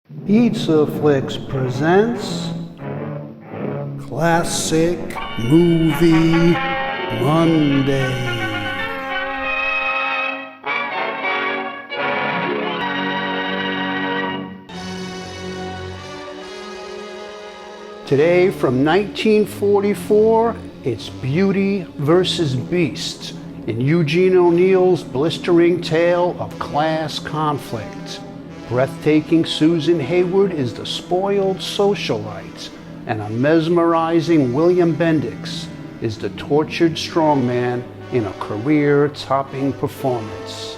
Pizza Flicks presents Classic Movie Monday. Today from 1944, it's Beauty versus Beast in Eugene O'Neill's blistering tale of class conflict. Breathtaking Susan Hayward is the spoiled socialite, and a mesmerizing William Bendix is the tortured strongman in a career-topping performance.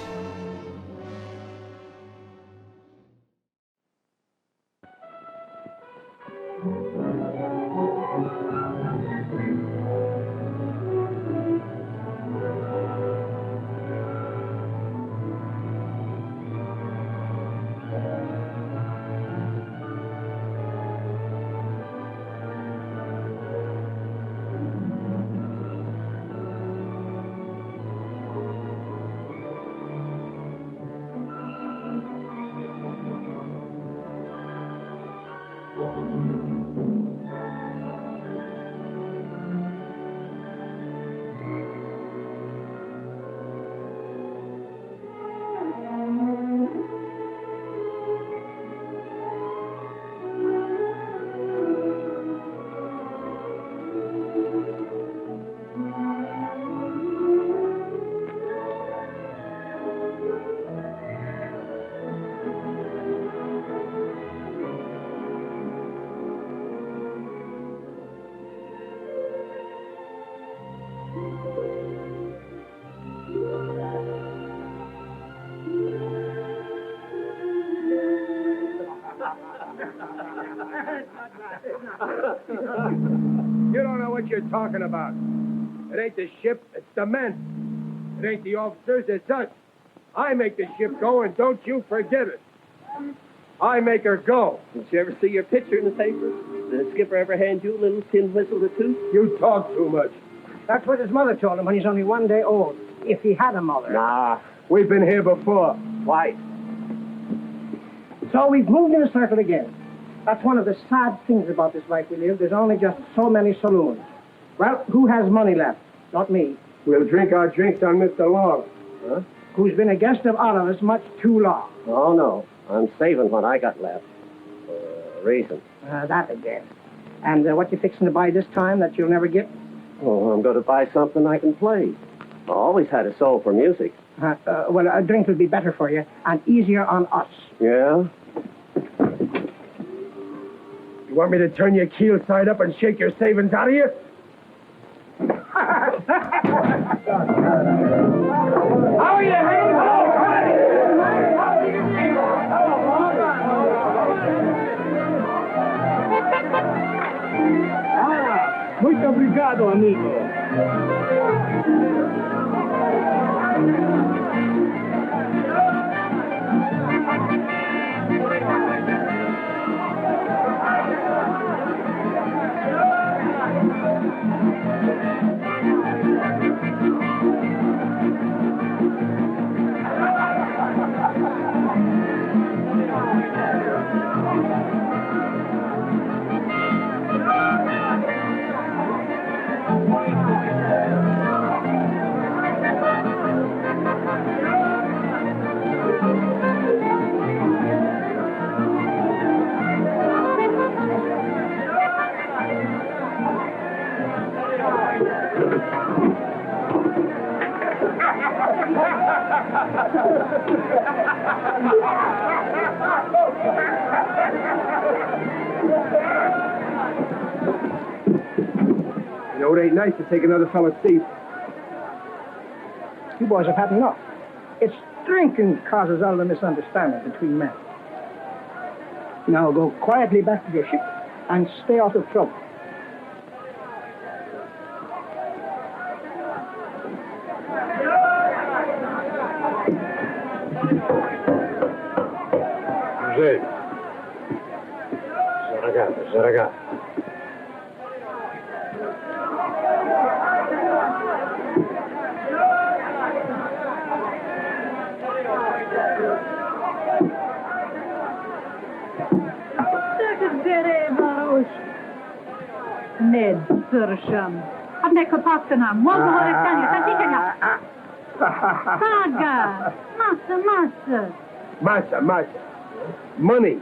You don't know what you're talking about. It ain't the ship, it's the men. It ain't the officers, it's us. I make the ship go, and don't you forget it. I make her go. Did you ever see your picture in the paper? Did the skipper ever hand you a little tin whistle or two? You talk too much. That's what his mother told him when he's only 1 day old. If he had a mother. Nah. We've been here before. Twice. So we've moved in a circle again. That's one of the sad things about this life we live. There's only just so many saloons. Well, who has money left? Not me. We'll drink our drinks on Mr. Long. Huh? Who's been a guest of honor us much too long. Oh, no. I'm saving what I got left. For a reason. That again. And what you fixing to buy this time that you'll never get? Oh, I'm going to buy something I can play. I always had a soul for music. Well, a drink will be better for you and easier on us. Yeah? You want me to turn your keel side up and shake your savings out of you? How are you, Hank? Muito obrigado, amigo. You know, it ain't nice to take another fella's seat. You boys have had enough. It's drinking causes all the misunderstanding between men. Now go quietly back to your ship and stay out of trouble. José. Zaragoza. Ned Sursham. Abnek Pastanam. One more Tanya. Saga. Massa. Massa. Money.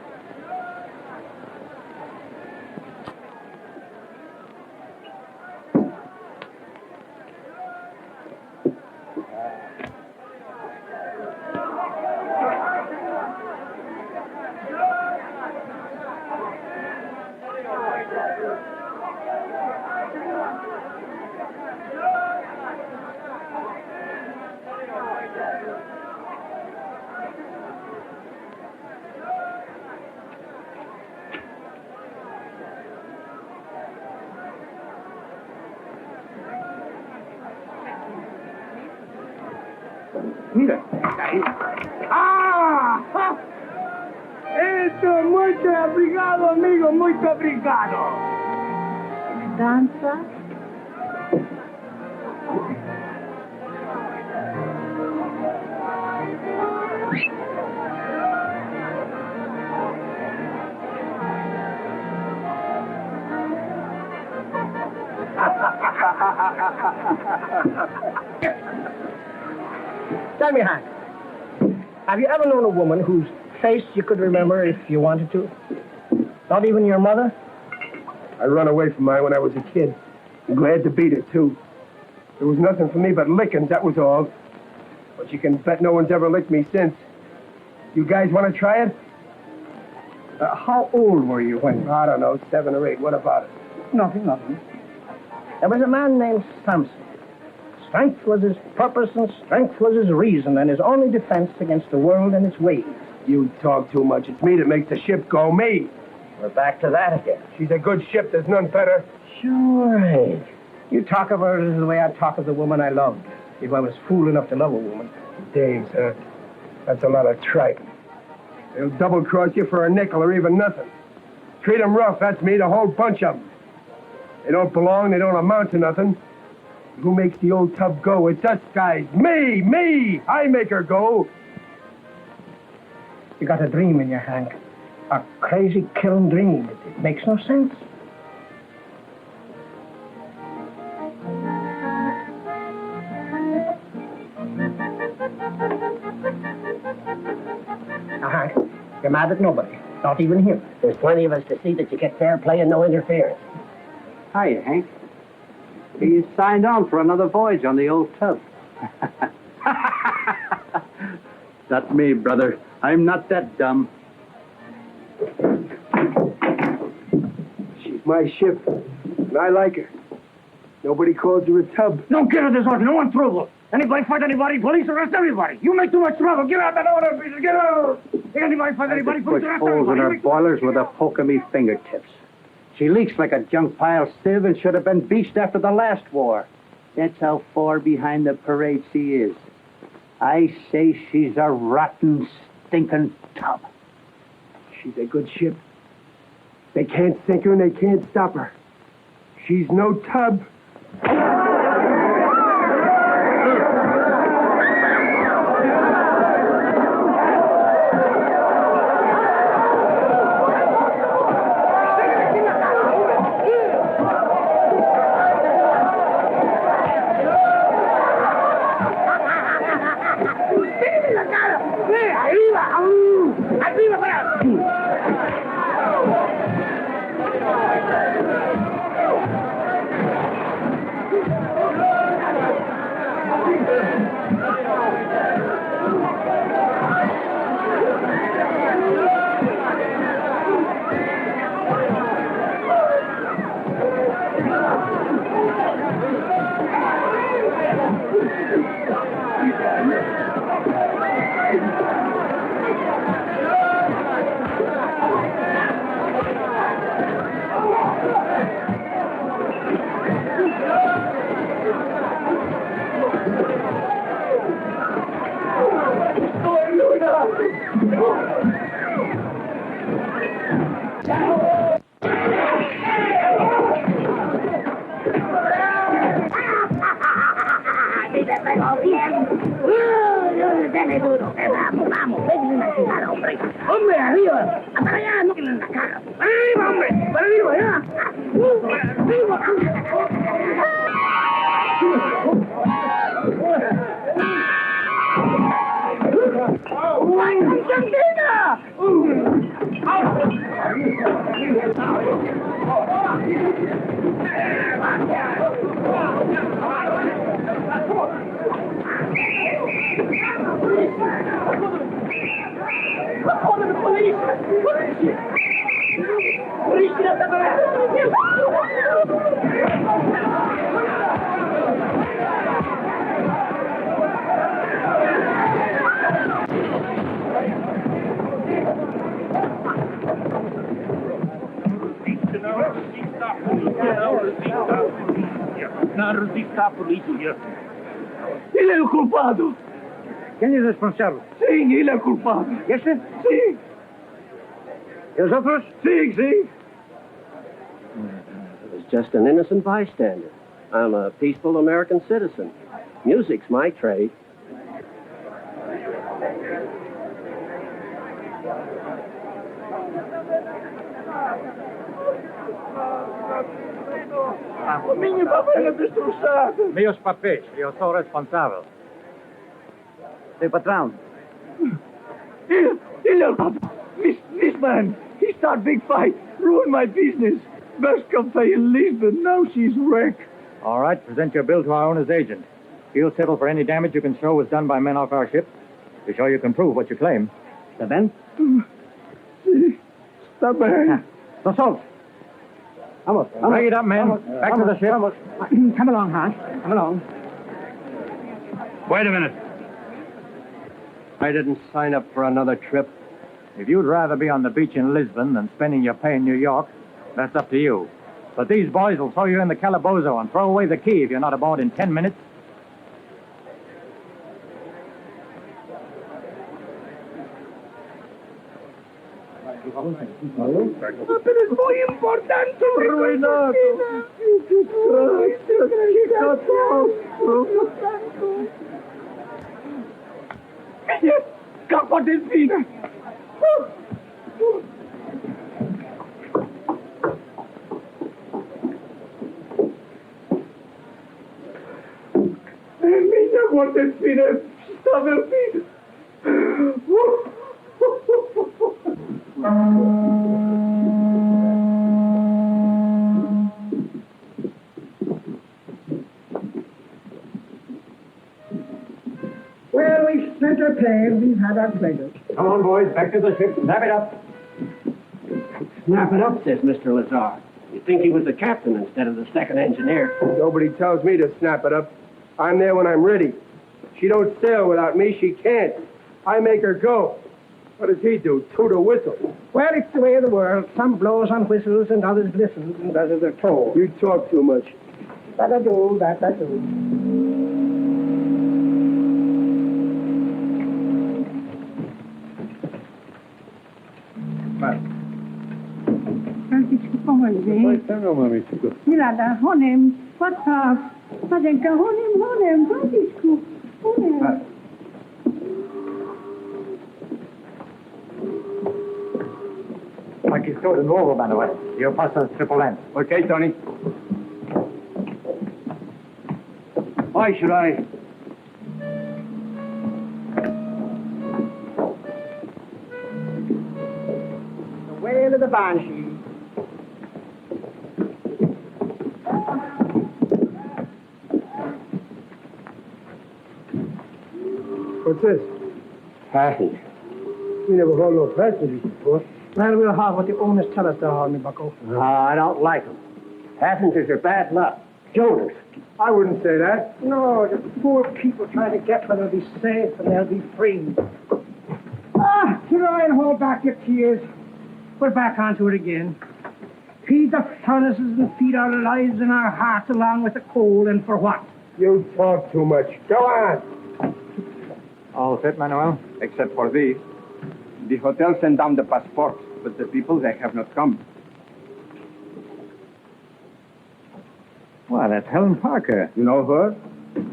Mira. ¡Ah! Esto, muito obrigado, amigo, muito obrigado. Danza. Tell me, Hank, have you ever known a woman whose face you could remember if you wanted to? Not even your mother? I run away from mine when I was a kid. I'm glad to beat it, too. There was nothing for me but licking, that was all. But you can bet no one's ever licked me since. You guys want to try it? How old were you when? I don't know, 7 or 8. What about it? Nothing. There was a man named Samson. Strength was his purpose and strength was his reason and his only defense against the world and its ways. You talk too much. It's me that makes the ship go. Me. We're back to that again. She's a good ship. There's none better. Sure, Hank. You talk of her the way I'd talk of the woman I loved, if I was fool enough to love a woman. Dames, huh? That's a lot of tripe. They'll double-cross you for a nickel or even nothing. Treat 'em rough, that's me, the whole bunch of 'em. They don't belong, they don't amount to nothing. Who makes the old tub go? It's us guys. Me! I make her go. You got a dream in your, Hank. A crazy, killing dream. It makes no sense. Now, Hank, you're mad at nobody. Not even him. There's plenty of us to see that you get fair play and no interference. Hiya, Hank. He signed on for another voyage on the old tub. That's me, brother. I'm not that dumb. She's my ship, and I like her. Nobody calls her a tub. Don't get her this order. No one trouble. Anybody fight anybody, police arrest everybody. You make too much trouble. Get out that order, Peter. Get out. Anybody fight anybody, police arrest Holes in everybody. her boilers with a poke of me fingertips. She leaks like a junk pile sieve and should have been beached after the last war. That's how far behind the parade she is. I say she's a rotten, stinking tub. She's a good ship. They can't sink her and they can't stop her. She's no tub. ¡Hombre, arriba! ¡Para allá! ¡No máquina en la cara. ¡Para arriba, hombre! ¡Para arriba, ya! ¡Para arriba! ¡Ay, Argentina! Él es el culpado. ¿Quién es responsable? Sí, él es el culpado. ¿Ese? Sí, ¿Y los otros? sí, sí. I was just an innocent bystander. I'm a peaceful American citizen. Music's my trade. Minha papel é destruçado. Meus papéis, eu sou responsável. Seu patrão. Ele é o culpado. This man, he started big fight, ruined my business. Best cafe in Lisbon, now she's wrecked. All right, present your bill to our owner's agent. He'll settle for any damage you can show was done by men off our ship. To show you can prove what you claim. Está bem? Está bem. Los otros. Vamos. Bring it up, men. Back to the ship. Vamos. Come along, Hans. Come along. Wait a minute. I didn't sign up for another trip. If you'd rather be on the beach in Lisbon than spending your pay in New York, that's up to you. But these boys will throw you in the calabozo and throw away the key if you're not aboard in 10 minutes. Pero es muy importante. Ruinado. Capa de espina. Minha guarda espina está vermelha. Well, we've spent our pay. We've had our pleasure. Come on, boys. Back to the ship. Snap it up. Snap it up, says Mr. Lazar. You'd think he was the captain instead of the second engineer. Nobody tells me to snap it up. I'm there when I'm ready. She don't sail without me. She can't. I make her go. What does he do? Toot a whistle. Well, it's the way of the world. Some blows on whistles and others listen and does as they're told. You talk too much. That I do, that I do. Francisco, pomoże. Milada, honem, płacaw. Padenka, honem, Francisco. Honem. Aquí estoy de nuevo, Manuel. Yo paso al triple N. Okay, Tony. Why should I? The wail of the banshee. What's this? Passengers. We never heard no passengers before. Well, we'll have what the owners tell us to hold me, bucko. No, I don't like them. Passengers are bad luck. Joners. I wouldn't say that. No, the poor people trying to get where they'll be safe and they'll be free. Ah, try and hold back your tears. We're back onto it again. Feed the furnaces and feed our lives and our hearts along with the coal, and for what? You talk too much. Go on. All set, Manuel, except for these. The hotel sent down the passports, but the people, they have not come. Why, that's Helen Parker. You know her?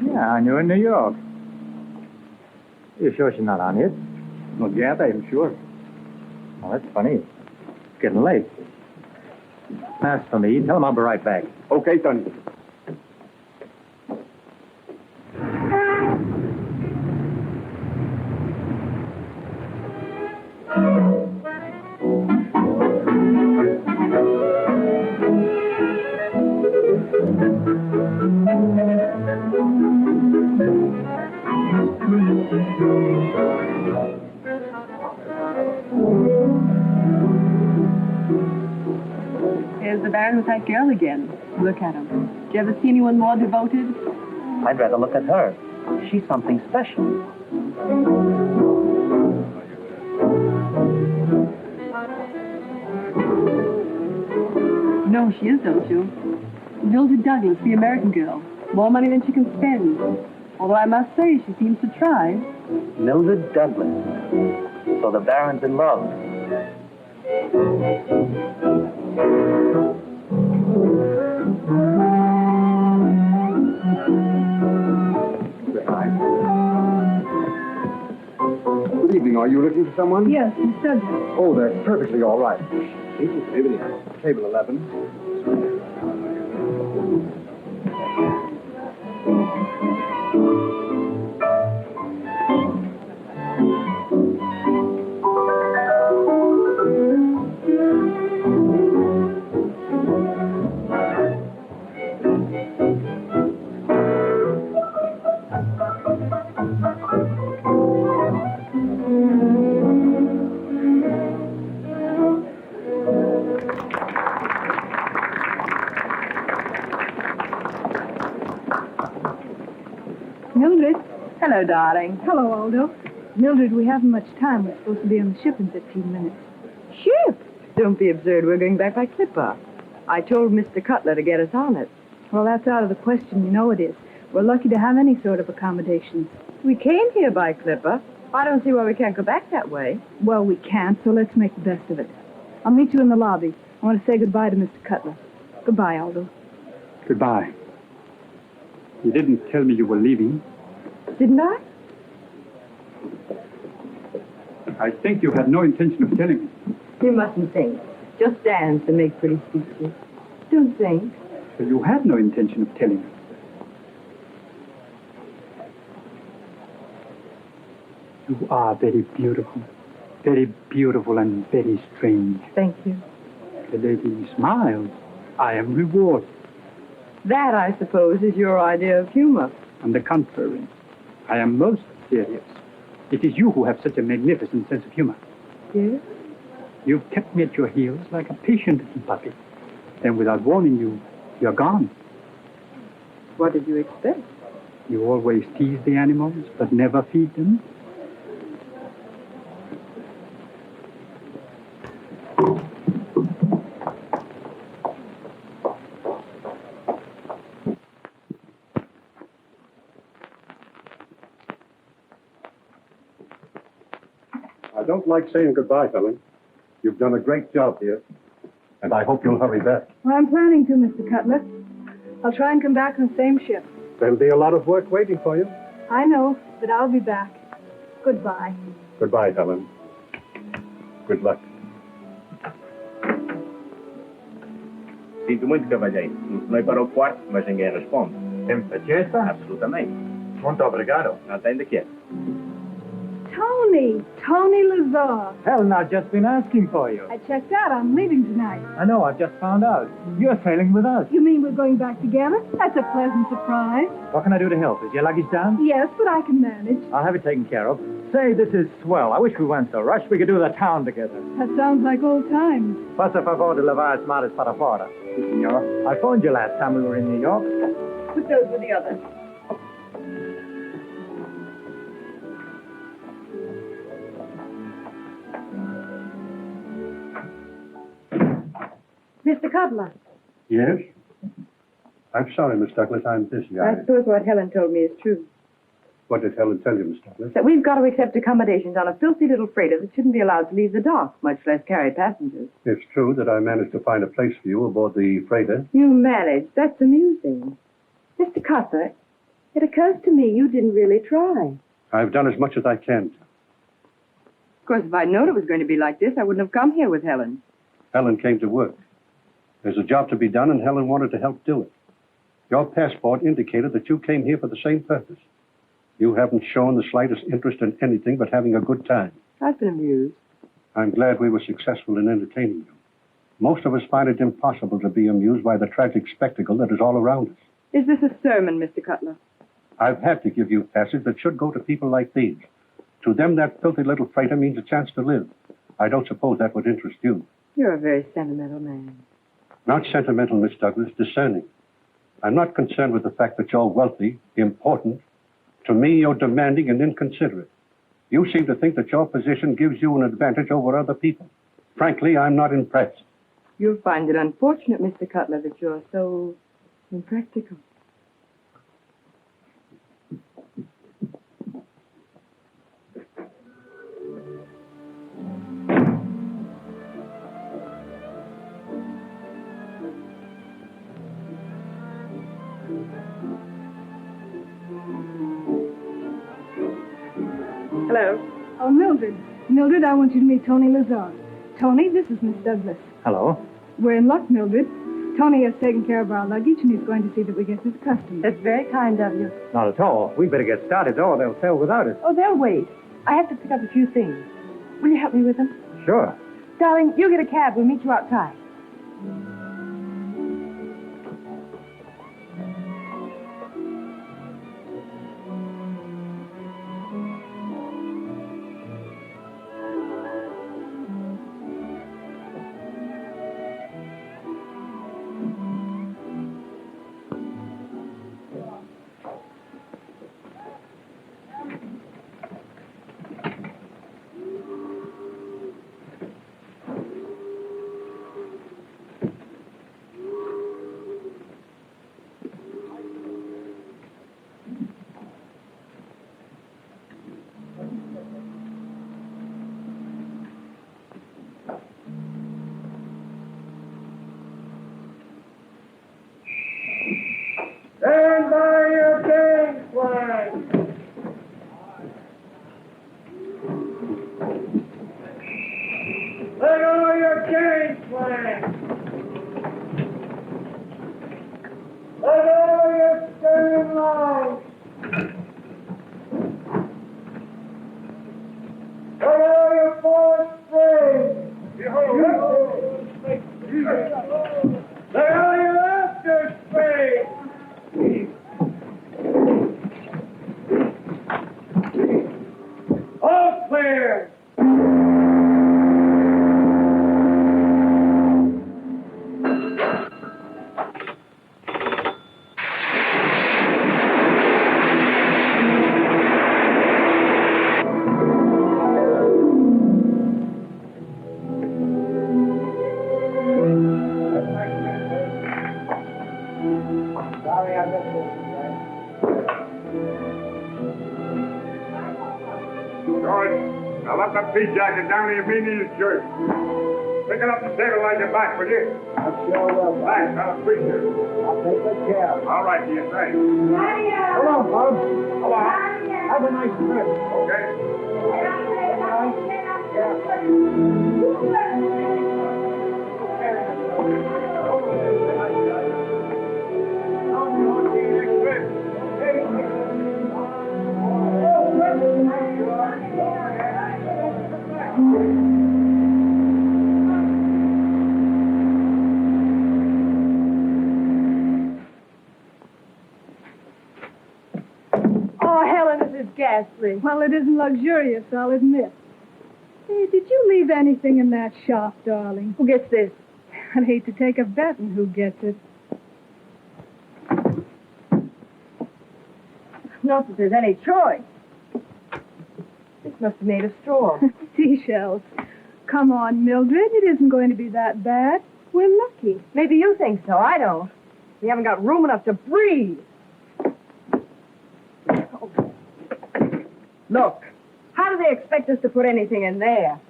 Yeah, I knew her in New York. You sure she's not on it? Not yet, I am sure. Well, that's funny. Getting late. Ask for me. Tell him I'll be right back. Okay, Tony. Here's the Baron with that girl again. Look at him. Did you ever see anyone more devoted? I'd rather look at her. She's something special. You know who she is, don't you? Mildred Douglas, the American girl. More money than she can spend. Although I must say, she seems to try. Mildred Douglas. So the Baron's in love. Good evening. Are you looking for someone? Yes, Miss Douglas. Oh, that's perfectly all right. Table 11. Mildred. Hello, darling. Hello, Aldo. Mildred, we haven't much time. We're supposed to be on the ship in 15 minutes. Ship? Don't be absurd. We're going back by Clipper. I told Mr. Cutler to get us on it. Well, that's out of the question. You know it is. We're lucky to have any sort of accommodations. We came here by Clipper. I don't see why we can't go back that way. Well, we can't, so let's make the best of it. I'll meet you in the lobby. I want to say goodbye to Mr. Cutler. Goodbye, Aldo. Goodbye. You didn't tell me you were leaving. Didn't I? I think you had no intention of telling me. You mustn't sing. Just dance and make pretty speeches. Don't sing. So you had no intention of telling me. You are very beautiful and very strange. Thank you. The lady smiles. I am rewarded. That, I suppose, is your idea of humor. On the contrary, I am most serious. It is you who have such a magnificent sense of humor. Yes? You've kept me at your heels like a patient little puppy. Then without warning you, you're gone. What did you expect? You always tease the animals, but never feed them. I don't like saying goodbye, Helen. You've done a great job here, and I hope you'll hurry back. Well, I'm planning to, Mr. Cutler. I'll try and come back on the same ship. There'll be a lot of work waiting for you. I know, but I'll be back. Goodbye. Goodbye, Helen. Good luck. Sinto muito, cavalheiro. Telefonei para o quarto, mas ninguém responde. Tem paciência? Absolutamente. Muito obrigado. Não tem de quê. Tony Lazar. Helen, I've just been asking for you. I checked out. I'm leaving tonight. I know, I've just found out. You're sailing with us. You mean we're going back together? That's a pleasant surprise. What can I do to help? Is your luggage down? Yes, but I can manage. I'll have it taken care of. Say, this is swell. I wish we weren't so rushed. We could do the town together. That sounds like old times. Passa favor de levar as malas para fora. Si, senor. I phoned you last time we were in New York. Put those with the others. Mr. Cutler. Yes? I'm sorry, Miss Douglas. I'm busy. I suppose what Helen told me is true. What did Helen tell you, Miss Douglas? That we've got to accept accommodations on a filthy little freighter that shouldn't be allowed to leave the dock, much less carry passengers. It's true that I managed to find a place for you aboard the freighter. You managed? That's amusing. Mr. Cutler, it occurs to me you didn't really try. I've done as much as I can. Of course, if I'd known it was going to be like this, I wouldn't have come here with Helen. Helen came to work. There's a job to be done, and Helen wanted to help do it. Your passport indicated that you came here for the same purpose. You haven't shown the slightest interest in anything but having a good time. I've been amused. I'm glad we were successful in entertaining you. Most of us find it impossible to be amused by the tragic spectacle that is all around us. Is this a sermon, Mr. Cutler? I've had to give you a passage that should go to people like these. To them, that filthy little freighter means a chance to live. I don't suppose that would interest you. You're a very sentimental man. Not sentimental, Miss Douglas, discerning. I'm not concerned with the fact that you're wealthy, important. To me, you're demanding and inconsiderate. You seem to think that your position gives you an advantage over other people. Frankly, I'm not impressed. You'll find it unfortunate, Mr. Cutler, that you're so impractical. Hello. Oh, Mildred. Mildred, I want you to meet Tony Lazar. Tony, this is Miss Douglas. Hello. We're in luck, Mildred. Tony has taken care of our luggage, and he's going to see that we get to the customs. That's very kind of you. Not at all. We better get started, or they'll sail without us. Oh, they'll wait. I have to pick up a few things. Will you help me with them? Sure. Darling, you get a cab. We'll meet you outside. Stand by your game flag. Let go your game flag. Let go your standing line. Let go your forward spring. Let go your after spring. All clear. Sorry, I missed it. George, now let that pea jacket down to your meaningless shirt. Pick it up and stabilize your back, will you? I sure will. Thanks, I'll appreciate it. I'll take good care of it. All right, do you say? Hello, Bub. Hello. Have a nice trip. Okay. Oh, Helen, this is ghastly. Well, it isn't luxurious, I'll admit. Hey, did you leave anything in that shop, darling? Who gets this? I'd hate to take a bet on who gets it. Not that there's any choice. This must be made of straw. Seashells. Come on, Mildred. It isn't going to be that bad. We're lucky. Maybe you think so. I don't. We haven't got room enough to breathe. Oh. Look, how do they expect us to put anything in there?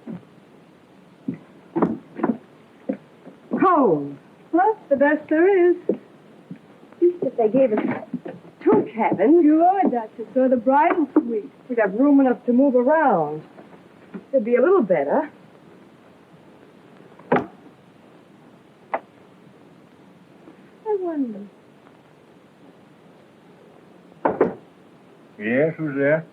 Cold. Well, the best there is. Just if they gave us 2 cabins, Sure, Duchess, or the bridal suite. we'd have room enough to move around. It'd be a little better. wonder. Yes, who's there?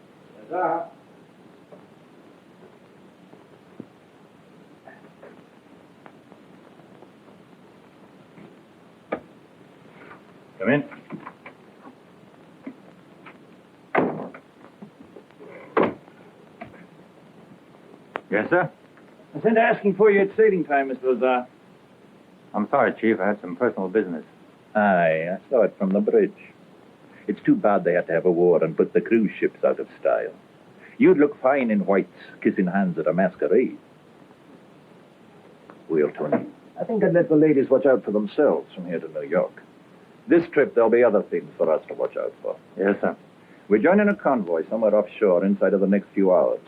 Come in. Yes, sir? I sent asking for you at sailing time, Mr. Lazar. I'm sorry, Chief. I had some personal business. Aye, I saw it from the bridge. It's too bad they had to have a war and put the cruise ships out of style. You'd look fine in whites, kissing hands at a masquerade. Well, Tony, I think I'd let the ladies watch out for themselves from here to New York. This trip, there'll be other things for us to watch out for. Yes, sir. We're joining a convoy somewhere offshore inside of the next few hours.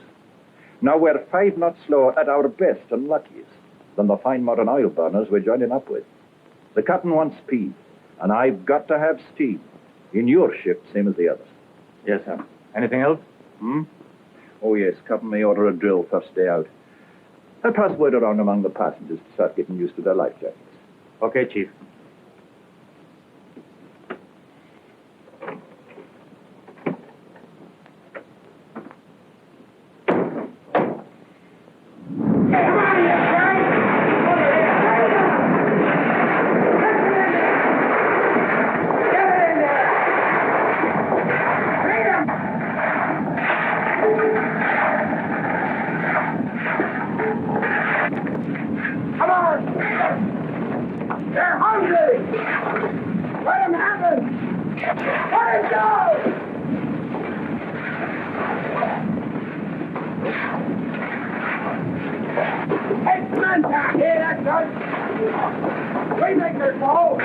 Now, we're 5 knots slower at our best and luckiest than the fine modern oil burners we're joining up with. The captain wants speed, and I've got to have steam. In your ship, same as the others. Yes, sir. Anything else? Oh, yes, Captain may order a drill first day out. I'll pass word around among the passengers to start getting used to their life jackets. Okay, Chief. Come on! They're hungry! Let them have it! Let it go! It's men down here, that's us! We make their goal!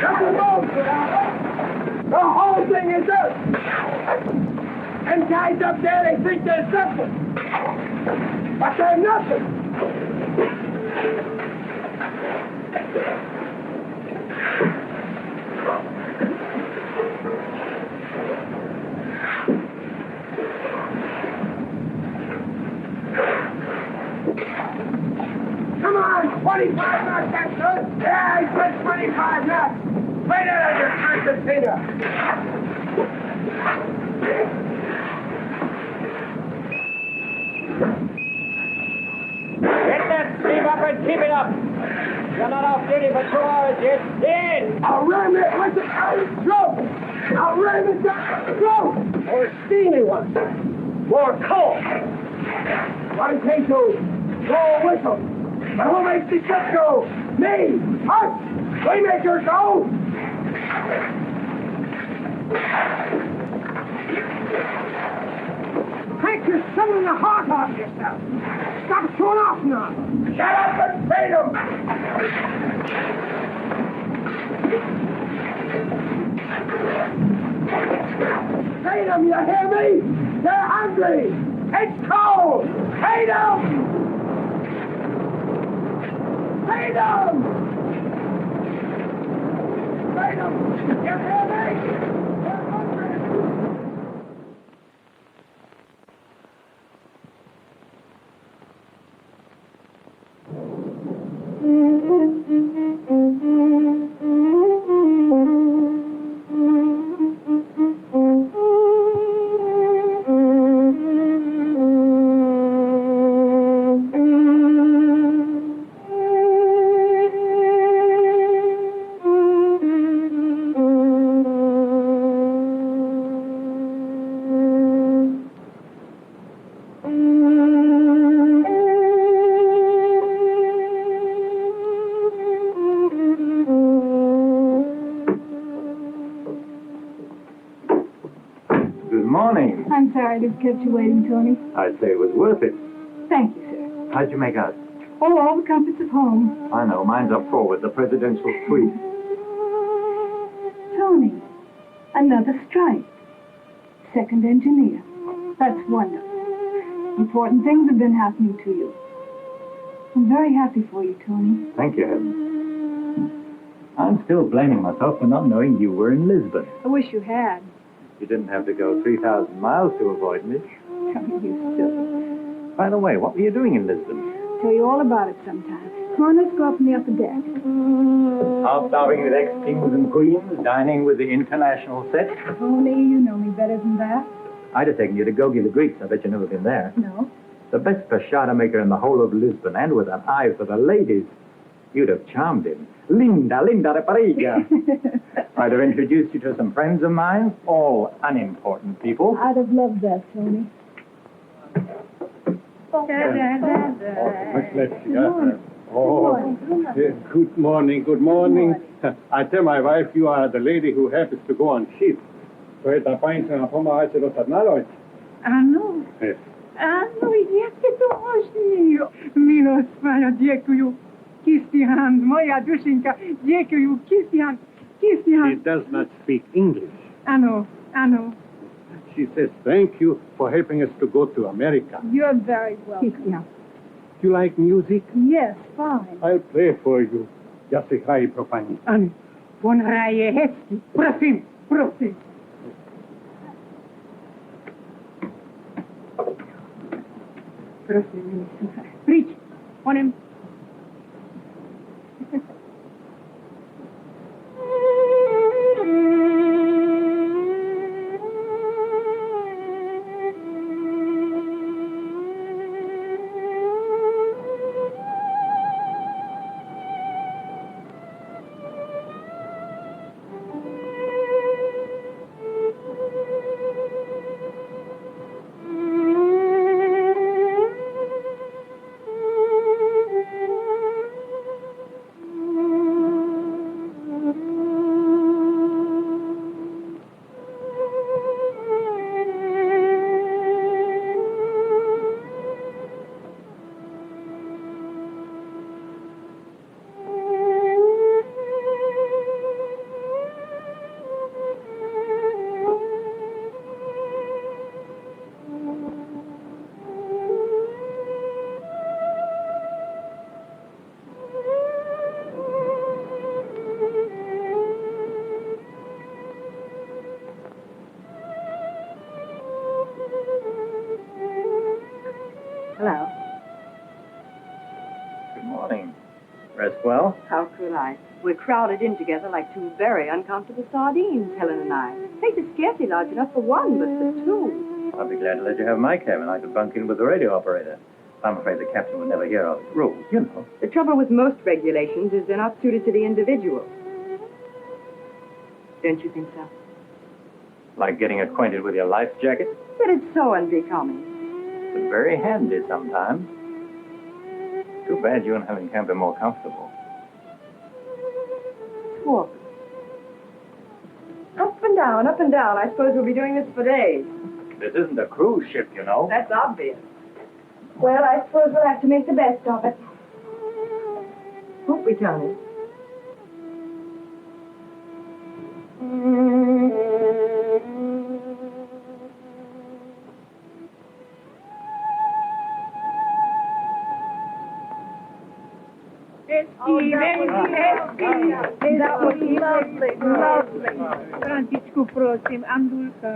Nothing goes without us! The whole thing is us! And guys up there, they think they're something! But they're nothing! Come on, 25 knots, that's good. Yeah, I said 25 knots. Wait it on your concertina. Get that steam up and keep it up. You're not off duty for 2 hours yet. In! I'll ram it with the stroke. I'll ram it down the throat. Or a steamy one. More coal. One take two. Go whistle. But who makes the ship go? Me! Us! We make her go! Take your son in the heart off yourself! Stop showing off now! Shut up and feed him! Feed them, you hear me? They're hungry! It's cold! Feed them! Feed them! Feed them! You hear me? They're hungry! Good morning. I'm sorry to have kept you waiting, Tony. I'd say it was worth it. Thank you, sir. How'd you make out? Oh, all the comforts of home. I know. Mine's up forward, the presidential suite. Tony, another strike. Second engineer. That's wonderful. Important things have been happening to you. I'm very happy for you, Tony. Thank you, Helen. I'm still blaming myself for not knowing you were in Lisbon. I wish you had. You didn't have to go 3,000 miles to avoid me. Tony, you silly. By the way, what were you doing in Lisbon? Tell you all about it sometime. Come on, let's go up in the upper deck. House stopping with ex-kings and queens, dining with the international set. Tony, you know me better than that. I'd have taken you to Gogi the Greeks. I bet you never been there. No. The best pashada maker in the whole of Lisbon, and with an eye for the ladies. You'd have charmed him. Linda de Pariga. I'd have introduced you to some friends of mine, all unimportant people. I'd have loved that, Tony. Good morning, good morning. I tell my wife you are the lady who happens to go on ship. So это паинца помогает роднародь. Ano, jakie to ważne. Milość moja, dziękuję. Kiss the hand, moja duszynka, dziękuję. Kiss the hand, kiss the She hand. does not speak English. Ano. She says thank you for helping us to go to America. You're very welcome. Kiss the hand. You like music? Yes, fine. I'll play for you. Jasihai propani. Ano, on raje hecki. Prosim. Prosim, Preach. On him. Hello. Good morning. Rest well? How could I? We're crowded in together like two very uncomfortable sardines, Helen and I. Place is scarcely large enough for one, but for two. I'll be glad to let you have my cabin. I could bunk in with the radio operator. I'm afraid the captain would never hear of the rules, you know. The trouble with most regulations is they're not suited to the individual. Don't you think so? Like getting acquainted with your life jacket? But it's so unbecoming. But very handy sometimes. Too bad you and Helen can't be more comfortable. Walk. Up and down, up and down. I suppose we'll be doing this for days. This isn't a cruise ship, you know. That's obvious. Well, I suppose we'll have to make the best of it. Won't we, Tony? That was lovely. Francisco, prosim, Andulka.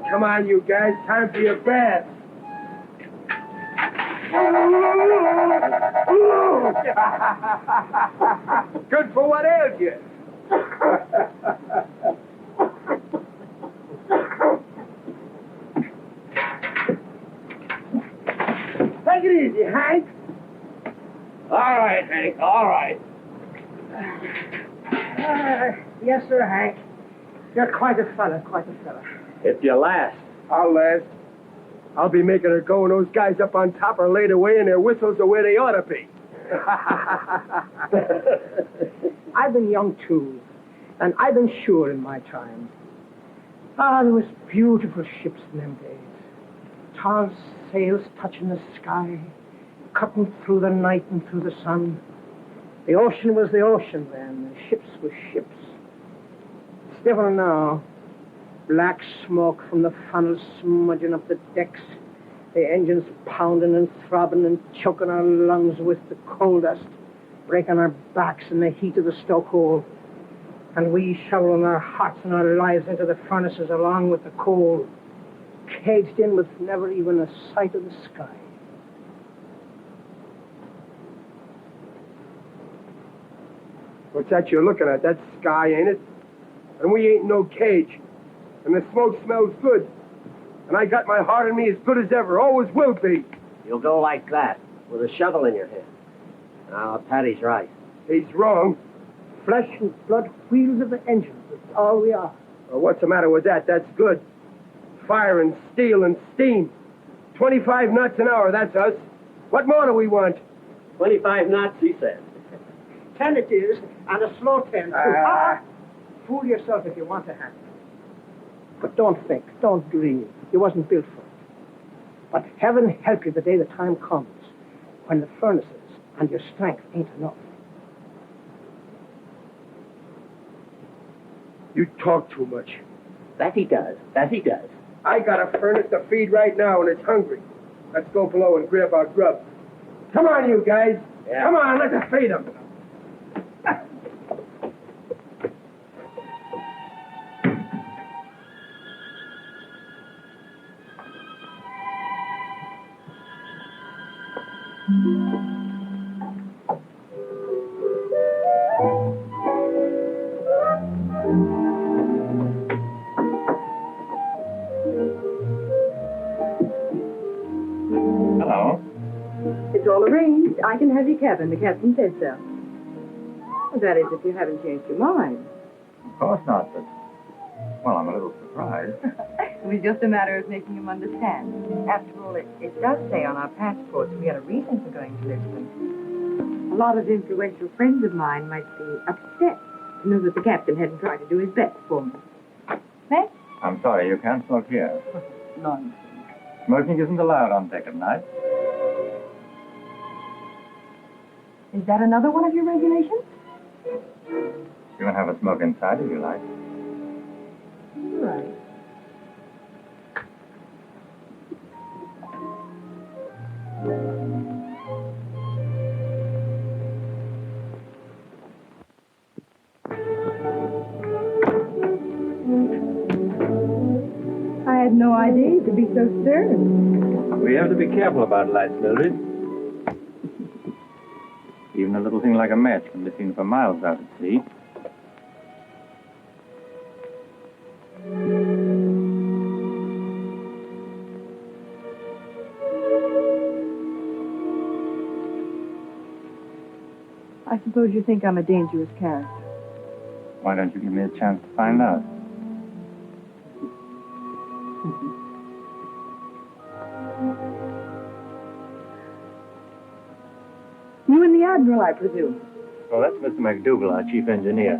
Come on, you guys. Time for your bath. Good for what ails you. Take it easy, Hank. All right, Hank, all right. Yes, sir, Hank. You're quite a fella, quite a fella. It's your last. I'll last. I'll be making her go, and those guys up on top are laid away, and their whistles are where they ought to be. I've been young, too, and I've been sure in my time. There was beautiful ships in them days. Tall sails touching the sky, cutting through the night and through the sun. The ocean was the ocean then, the ships were ships. Still now, black smoke from the funnels smudging up the decks, the engines pounding and throbbing and choking our lungs with the coal dust, breaking our backs in the heat of the stokehole, and we shoveling our hearts and our lives into the furnaces along with the coal, caged in with never even a sight of the sky. What's that you're looking at? That's sky, ain't it? And we ain't in no cage. And the smoke smells good. And I got my heart in me as good as ever. Always will be. You'll go like that, with a shovel in your hand. Now, Patty's right. He's wrong. Flesh and blood wheels of the engine. That's all we are. Well, what's the matter with that? That's good. Fire and steel and steam. 25 knots an hour, that's us. What more do we want? 25 knots, he said. 10 it is, and a slow 10. Fool yourself if you want to have it. But don't think, don't dream. You wasn't built for it. But heaven help you the day the time comes when the furnaces and your strength ain't enough. You talk too much. That he does. That he does. I got a furnace to feed right now, and it's hungry. Let's go below and grab our grub. Come on, you guys. Yeah. Come on, let's feed them. Hello. It's all arranged. I can have your cabin. The captain said so. That is, if you haven't changed your mind. Of course not, but, well, I'm a little surprised. It was just a matter of making him understand. After all, it does say on our passports we had a reason for going to Lisbon. A lot of influential friends of mine might be upset to know that the captain hadn't tried to do his best for me. Eh? I'm sorry, you can't smoke here. Nonsense. Smoking isn't allowed on deck at night. Is that another one of your regulations? You can have a smoke inside if you like. Right. I had no idea you could be so stern. We have to be careful about lights, Mildred. Even a little thing like a match can be seen for miles out at sea. I suppose you think I'm a dangerous character. Why don't you give me a chance to find out? You and the Admiral, I presume. Well, that's Mr. McDougal, our chief engineer.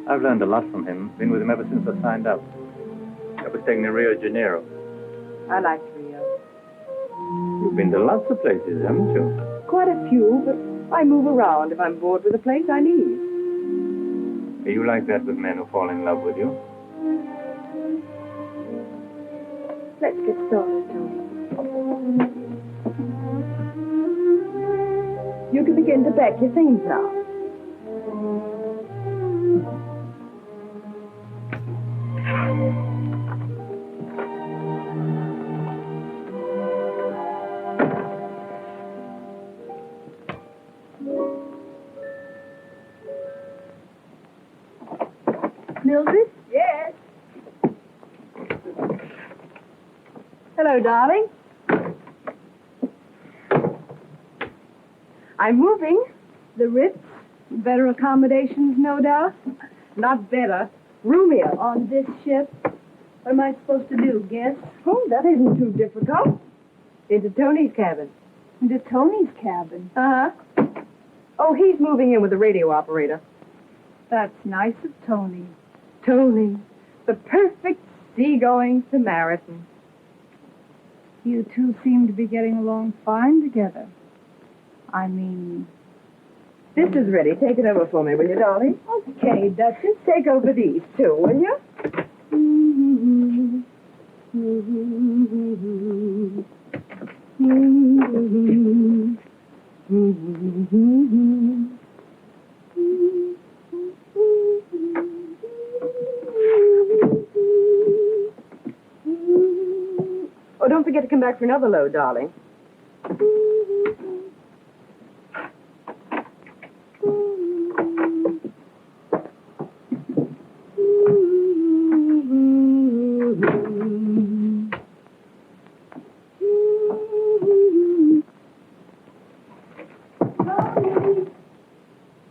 I've learned a lot from him. Been with him ever since I signed up. I was taken to Rio de Janeiro. I like Rio. You've been to lots of places, haven't you? Quite a few, but I move around. If I'm bored with a place, I leave. Are you like that with men who fall in love with you? Let's get started, Tony. You can begin to pack your things now. Mildred? Yes. Hello, darling. I'm moving. The Ritz? Better accommodations, no doubt? Not better. Roomier. On this ship? What am I supposed to do, guess? Oh, that isn't too difficult. Into Tony's cabin. Into Tony's cabin? Uh-huh. Oh, he's moving in with the radio operator. That's nice of Tony. Tony, the perfect seagoing Samaritan. You two seem to be getting along fine together. I mean... This is ready. Take it over for me, will you, darling? Okay, Duchess. Take over these, too, will you? Oh, don't forget to come back for another load, darling.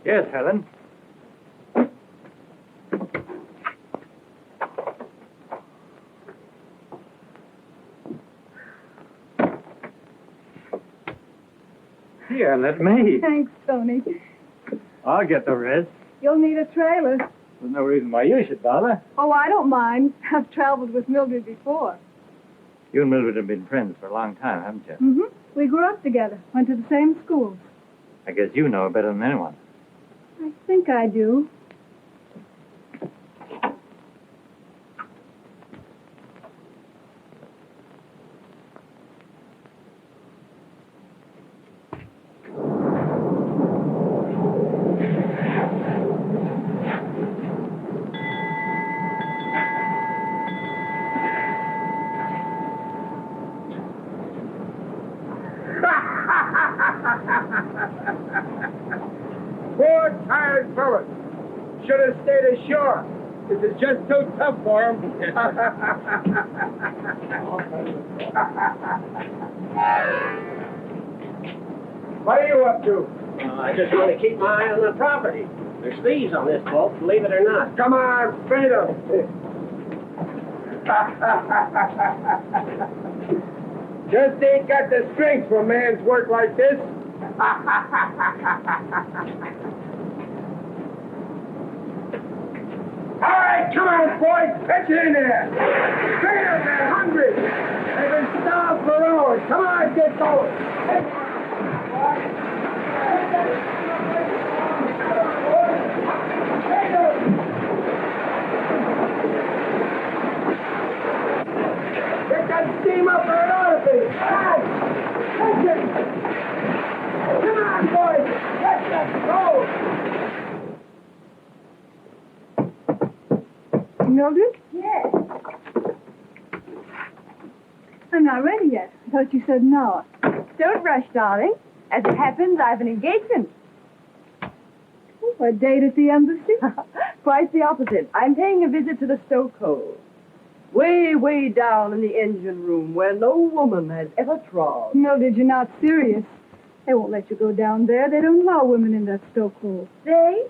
Yes, Helen. Here, let me. Thanks, Tony. I'll get the rest. You'll need a trailer. There's no reason why you should bother. Oh, I don't mind. I've traveled with Mildred before. You and Mildred have been friends for a long time, haven't you? Mm-hmm. We grew up together, went to the same schools. I guess you know her better than anyone. I think I do. Poor tired fellas. Should have stayed ashore. This is just too tough for him. What are you up to? I just want to keep my eye on the property. There's thieves on this boat, believe it or not. Come on, feed him. Just ain't got the strength for a man's work like this. All right, come on, boys. Pitch it in there. Feed them, they're hungry. They've been starved for hours. Come on, get going. Get that steam up where it ought to be. Hey, listen. Come on, boys. Let's go. Mildred? Yes. I'm not ready yet. I thought you said no. Don't rush, darling. As it happens, I have an engagement. A date at the embassy? Quite the opposite. I'm paying a visit to the stokehold. Way, way down in the engine room where no woman has ever trod. Mildred, you're not serious. They won't let you go down there. They don't allow women in that stokehold. They?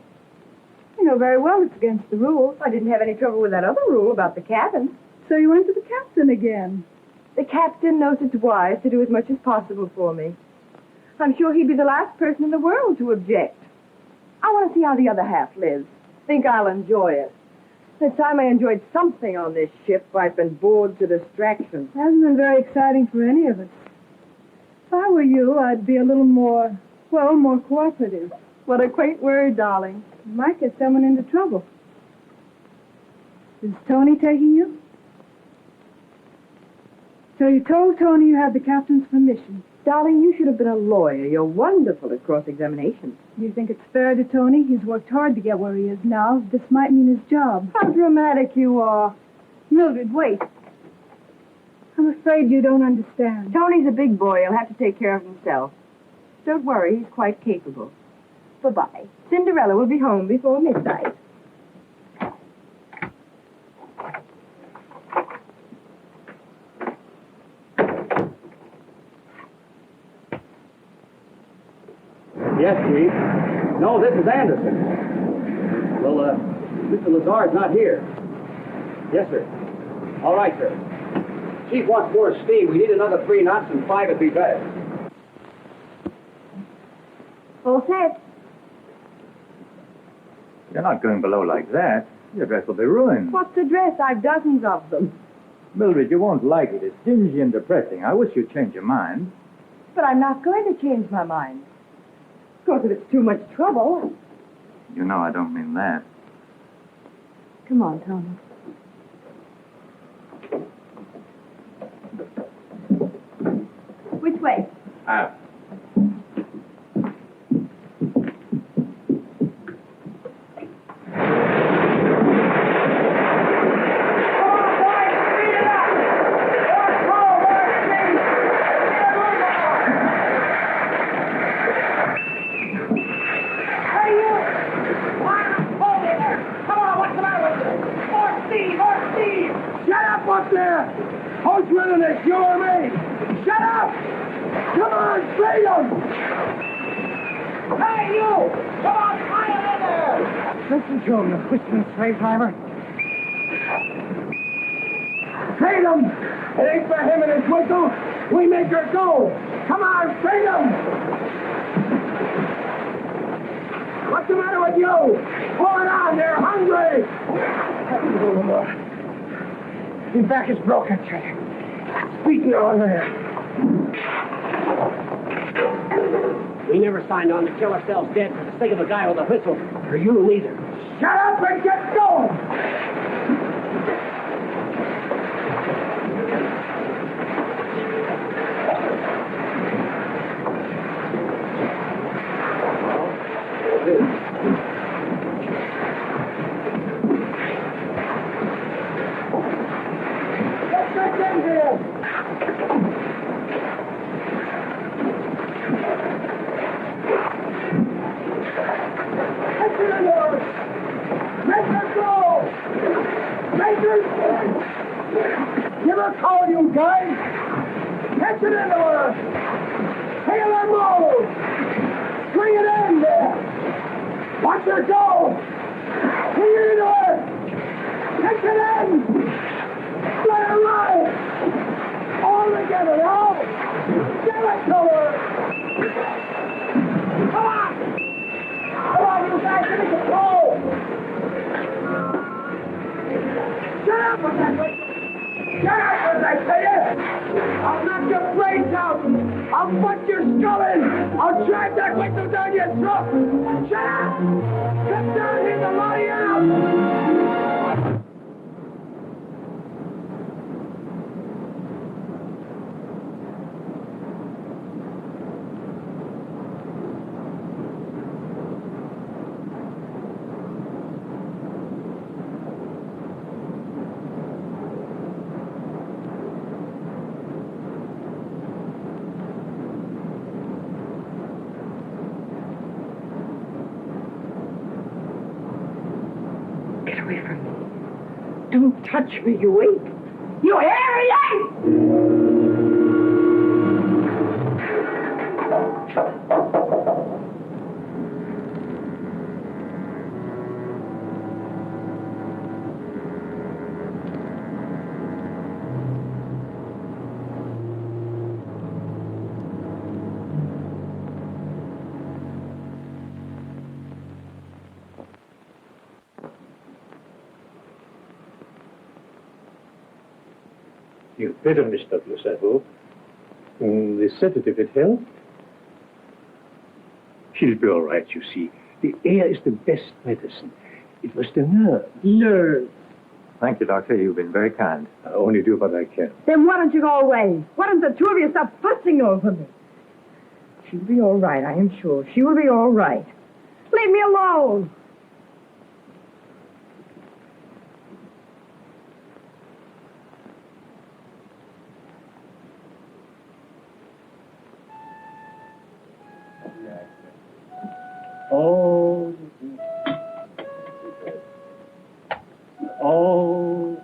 You know very well it's against the rules. I didn't have any trouble with that other rule about the cabin. So you went to the captain again. The captain knows it's wise to do as much as possible for me. I'm sure he'd be the last person in the world to object. I want to see how the other half lives. Think I'll enjoy it. The time I enjoyed something on this ship, I've been bored to distraction. It hasn't been very exciting for any of us. If I were you, I'd be a little more, well, more cooperative. What a quaint word, darling. You might get someone into trouble. Is Tony taking you? So you told Tony you had the captain's permission. Darling, you should have been a lawyer. You're wonderful at cross-examination. You think it's fair to Tony? He's worked hard to get where he is now. This might mean his job. How dramatic you are. Mildred, wait. I'm afraid you don't understand. Tony's a big boy. He'll have to take care of himself. Don't worry, he's quite capable. Bye-bye. Cinderella will be home before midnight. Yes, Chief. No, this is Anderson. Well, Mr. Lazard's not here. Yes, sir. All right, sir. Chief wants more steam. We need another 3 knots and 5 would be better. All set. You're not going below like that. Your dress will be ruined. What's the dress? I've dozens of them. Mildred, you won't like it. It's dingy and depressing. I wish you'd change your mind. But I'm not going to change my mind. Of course, if it's too much trouble. You know I don't mean that. Come on, Tony. Which way? Out. Up there! Who's running this? You or me? Shut up! Come on, freedom! Hey, you! Come on, fire in there! Listen to him, the whistling slave driver. Freedom! It ain't for him and his whistle. We make her go! Come on, freedom! What's the matter with you? Pull it on, they're hungry! I can go no more. His back is broken, Trey. It's beaten all there. We never signed on to kill ourselves dead for the sake of a guy with a whistle. Or you neither. Shut up and get going! Get back in here! Get in there! Make her go! Make her... Give her a call, you guys! Catch it into her! Tail her move! Swing it in there! Watch her go! Swing it into her! Catch it in! Let her run! All together, now! Give it to her! Come on! Come on, you guys, give me control! Shut up with that! Shut up with that, say it! I'll knock your brains out! I'll punch your skull in! I'll drive that whistle down your throat! Shut up! Sit down here, the lot of you out! Get away from me. Don't touch me, you ape. You hairy ape! You'd better, Miss Douglas, I hope. The sedative, it helped? She'll be all right, you see. The air is the best medicine. It was the nerve. Nerves. Thank you, Doctor. You've been very kind. I only do what I can. Then why don't you go away? Why don't the two of you stop fussing over me? She'll be all right, I am sure. She will be all right. Leave me alone. Oh. Oh.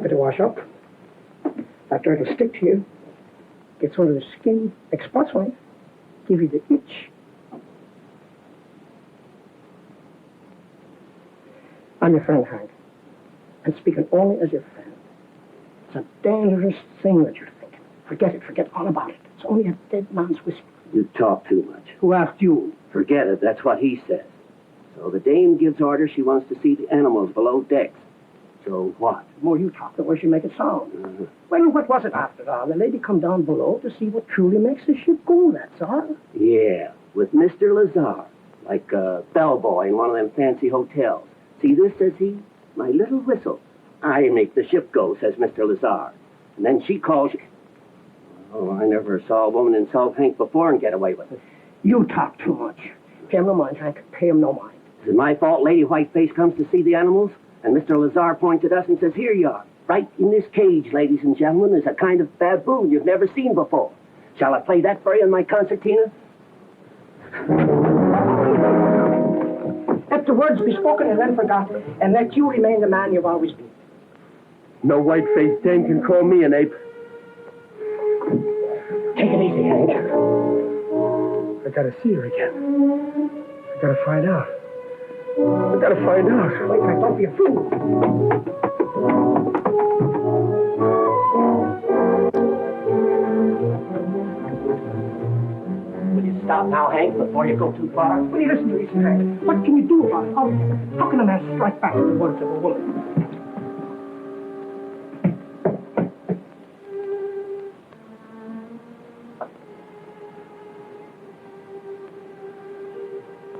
Better wash up. That dirt will stick to you. Gets under the skin, makes spots on it, give you the itch. I'm your friend, Hank. I'm speaking only as your friend. It's a dangerous thing that you're thinking. Forget it. Forget all about it. It's only a dead man's whisper. You talk too much. Who asked you? Forget it. That's what he says. So the dame gives orders she wants to see the animals below decks. So what? The more you talk, the worse you make it sound. Well, what was it after all? The lady come down below to see what truly makes the ship go, that's all. Yeah, with Mr. Lazar, like a bellboy in one of them fancy hotels. See this, says he? My little whistle. I make the ship go, says Mr. Lazar. And then she calls... Oh, I never saw a woman insult Hank before and get away with it. You talk too much. Pay him no mind, Hank. Pay him no mind. Is it my fault Lady Whiteface comes to see the animals? And Mr. Lazar points at us and says, here you are. Right in this cage, ladies and gentlemen, is a kind of baboon you've never seen before. Shall I play that for you in my concertina? Let the words be spoken and then forgotten, and let you remain the man you've always been. No white-faced dame can call me an ape. Take it easy, Hank. I gotta see her again. I gotta find out. I gotta find out. Wait, Hank, don't be a fool. Will you stop now, Hank, before you go too far? Will you listen to me, Hank? What can you do about it? How can a man strike back at the words of a woman?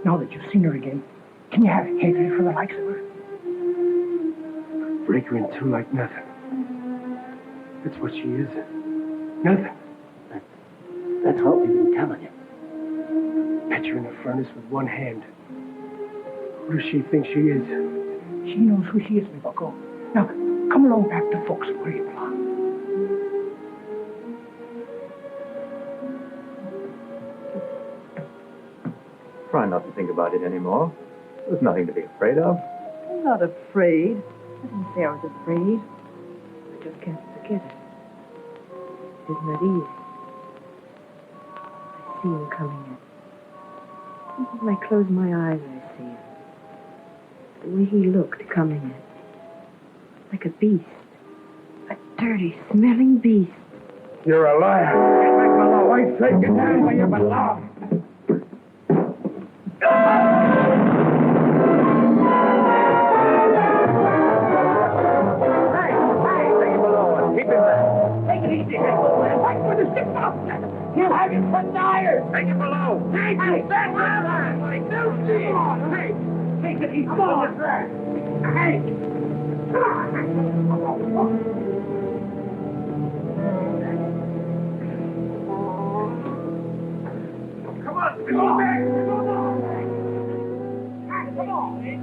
Now that you've seen her again, can you have hatred for the likes of her? Break her in two like nothing. That's what she is. Nothing. That's what we've been telling you. Pitch her in the furnace with one hand. Who does she think she is? She knows who she is, mi bucko. Now, come along back to folks where you belong. Try not to think about it anymore. There's nothing to be afraid of. I'm not afraid. I didn't say I was afraid. I just can't forget it. Isn't that easy? I see him coming in. When I close my eyes, I see him. The way he looked coming in. Like a beast. A dirty, smelling beast. You're a liar. Get back below. I take you down where you belong. He'll have you for tires! Take it below. Take it! That's right! Come on, hey! Take it easy! Come on! Hey! Come on! Come on! Come on, hey! Come on, hey!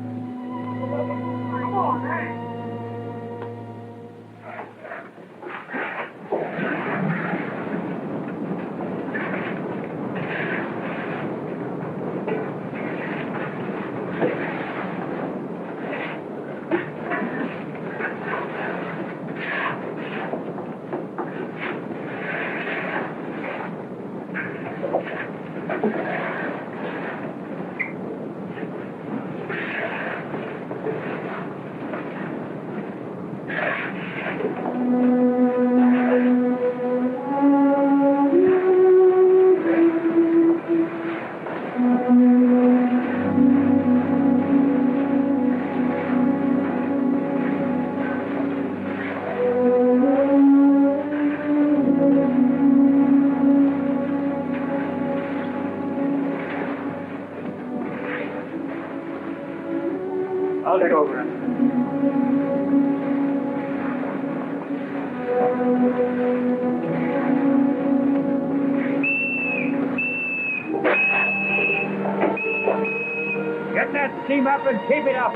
that steam up and keep it up.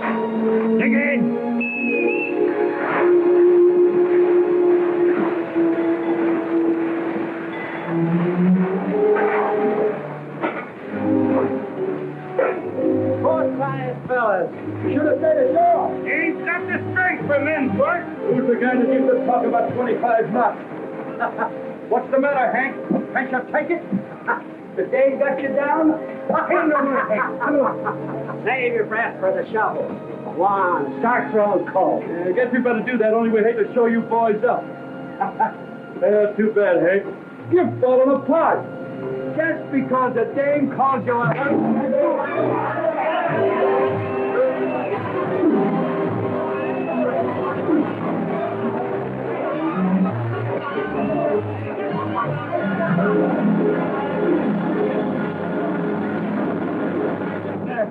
Dig in. Fourth time, fellas. Should have made it more. Ain't got the strength for men, Bart. Who's the guy that used to talk about 25 knots? What's the matter, Hank? Can't you take it? The day got you down? Save your breath for the shovel. Go on, start throwing coal. I guess we better do that, only we hate to show you boys up. Too bad, Hank. You're falling apart. Just because a dame called you a...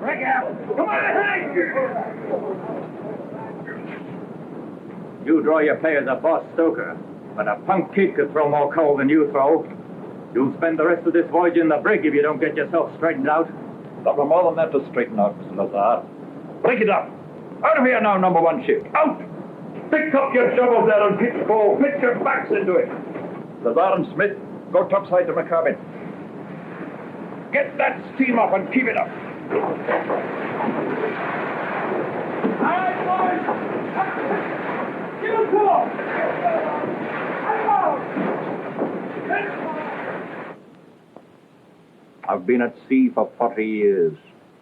Break out. Come on, Hank. You draw your pay as a boss stoker, but a punk kid could throw more coal than you throw. You'll spend the rest of this voyage in the brig if you don't get yourself straightened out. There'll be more than that to straighten out, Mr. Lazar. Break it up. Out of here now, number one ship. Out! Pick up your shovels there and pitch coal. Pitch your backs into it. Lazar and Smith, go topside to my cabin. Get that steam up and keep it up. All right, boys. Give us call. I've been at sea for 40 years.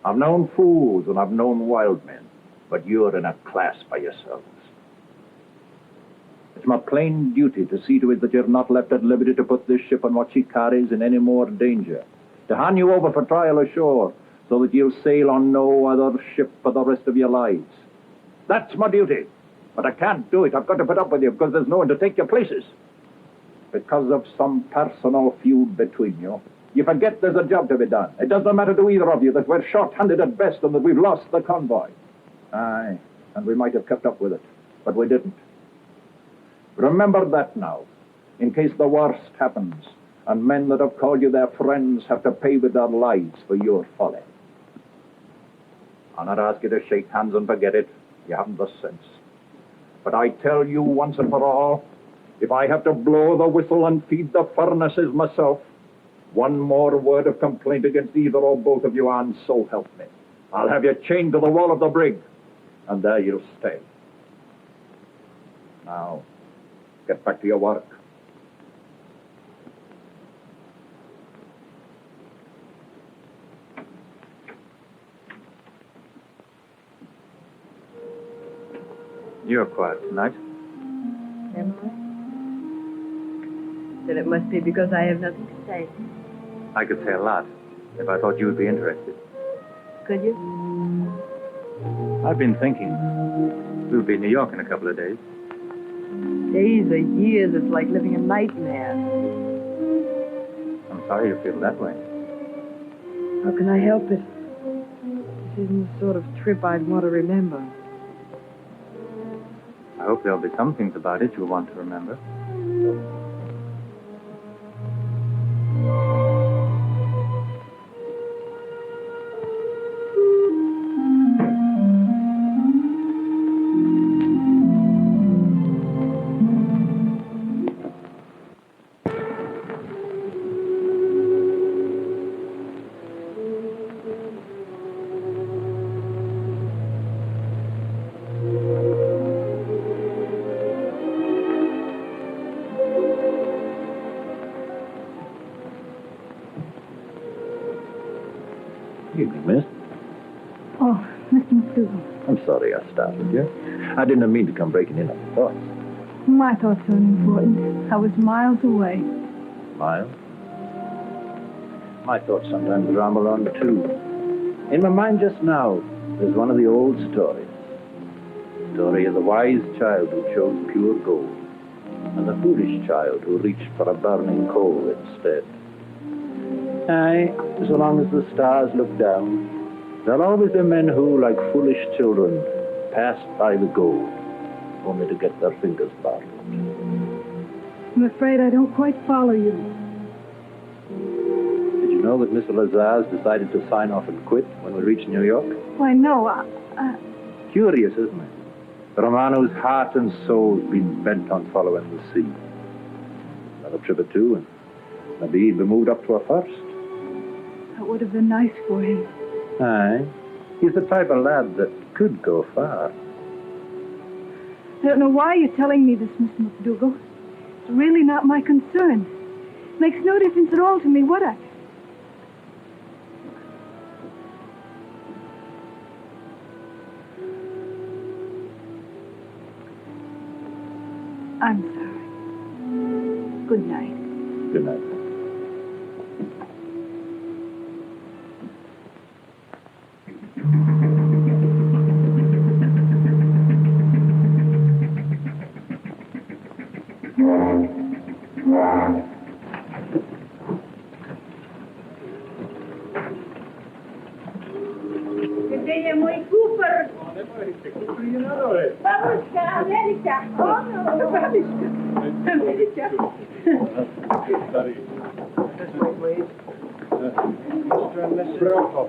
I've known fools and I've known wild men, but you're in a class by yourselves. It's my plain duty to see to it that you're not left at liberty to put this ship and what she carries in any more danger, to hand you over for trial ashore so that you'll sail on no other ship for the rest of your lives. That's my duty, but I can't do it. I've got to put up with you because there's no one to take your places. Because of some personal feud between you, you forget there's a job to be done. It doesn't matter to either of you that we're short-handed at best and that we've lost the convoy. Aye, and we might have kept up with it, but we didn't. Remember that now, in case the worst happens, and men that have called you their friends have to pay with their lives for your folly. I'll not ask you to shake hands and forget it. You haven't the sense. But I tell you once and for all, if I have to blow the whistle and feed the furnaces myself, one more word of complaint against either or both of you, and so help me, I'll have you chained to the wall of the brig, and there you'll stay. Now, get back to your work. You're quiet tonight. Am I? Then it must be because I have nothing to say. I could say a lot if I thought you would be interested. Could you? I've been thinking. We'll be in New York in a couple of days. Days or years, it's like living a nightmare. I'm sorry you feel that way. How can I help it? This isn't the sort of trip I'd want to remember. I hope there'll be some things about it you'll want to remember. Evening, miss. Oh, Mr. McDougal. I'm sorry I startled you. I didn't mean to come breaking in on your thoughts. My thoughts are unimportant. I was miles away. Miles? My thoughts sometimes ramble on, too. In my mind just now, there's one of the old stories. The story of the wise child who chose pure gold, and the foolish child who reached for a burning coal instead. Aye, so long as the stars look down, there'll always be men who, like foolish children, passed by the gold, only to get their fingers burned. I'm afraid I don't quite follow you. Did you know that Mr. Lazar's decided to sign off and quit when we reach New York? Why, no, Curious, isn't it? Romano's heart and soul's been bent on following the sea. Another trip or two, and maybe he'd be moved up to a first. that would have been nice for him. Aye. He's the type of lad that could go far. I don't know why you're telling me this, Miss McDougal. It's really not my concern. Makes no difference at all to me what I'm sorry. Good night. Good night. Good day, muy Cooper. Babushka, America. Oh, no. Babushka. America. This way, please. Mr. and Mrs. Prokop.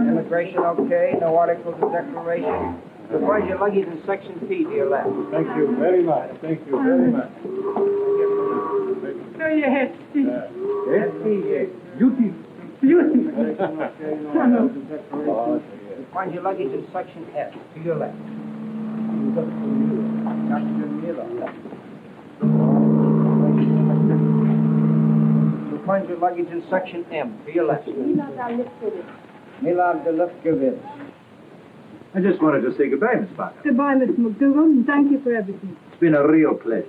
Immigration okay, no articles of declaration. Provide your luggage in section P to your left. Thank you very much. Thank you very much. So you had Beauty. Find your luggage in section F to your left. Dr. Miller. You'll find your luggage in section M to your left. Milad Delefkevich. I just wanted to say goodbye, Miss Barker. Goodbye, Miss McDougal, and thank you for everything. It's been a real pleasure.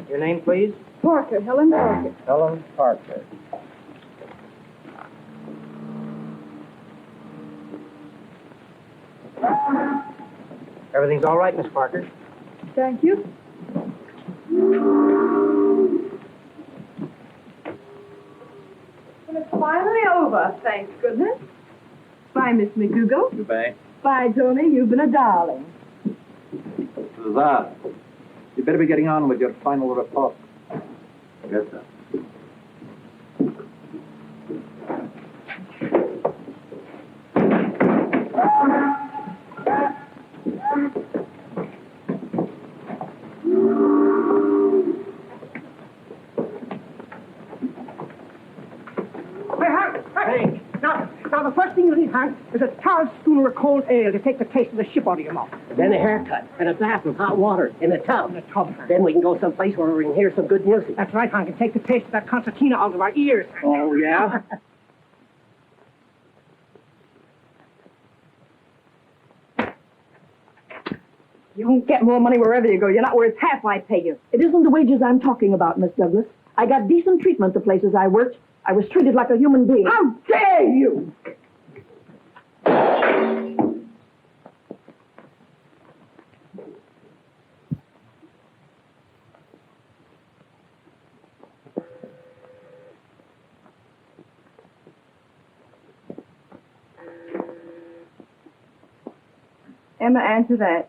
Your name, please? Parker, Helen Parker. Helen Parker. Everything's all right, Miss Parker? Thank you. Well, it's finally over, thank goodness. Bye, Miss McDougal. Goodbye. Bye, Tony. You've been a darling. Lazar, you better be getting on with your final report. Yes, sir. Hey, Now, the first thing you need, Hank, is a tar schooner of cold ale to take the taste of the ship out of your mouth. Then a haircut and a bath in hot water in a tub. In a tub, Hank. Then we can go someplace where we can hear some good music. That's right, Hank, and take the taste of that concertina out of our ears. Hank. Oh, yeah? You won't get more money wherever you go. You're not worth half I pay you. It isn't the wages I'm talking about, Miss Douglas. I got decent treatment the places I worked. I was treated like a human being. How dare you! Emma, answer that.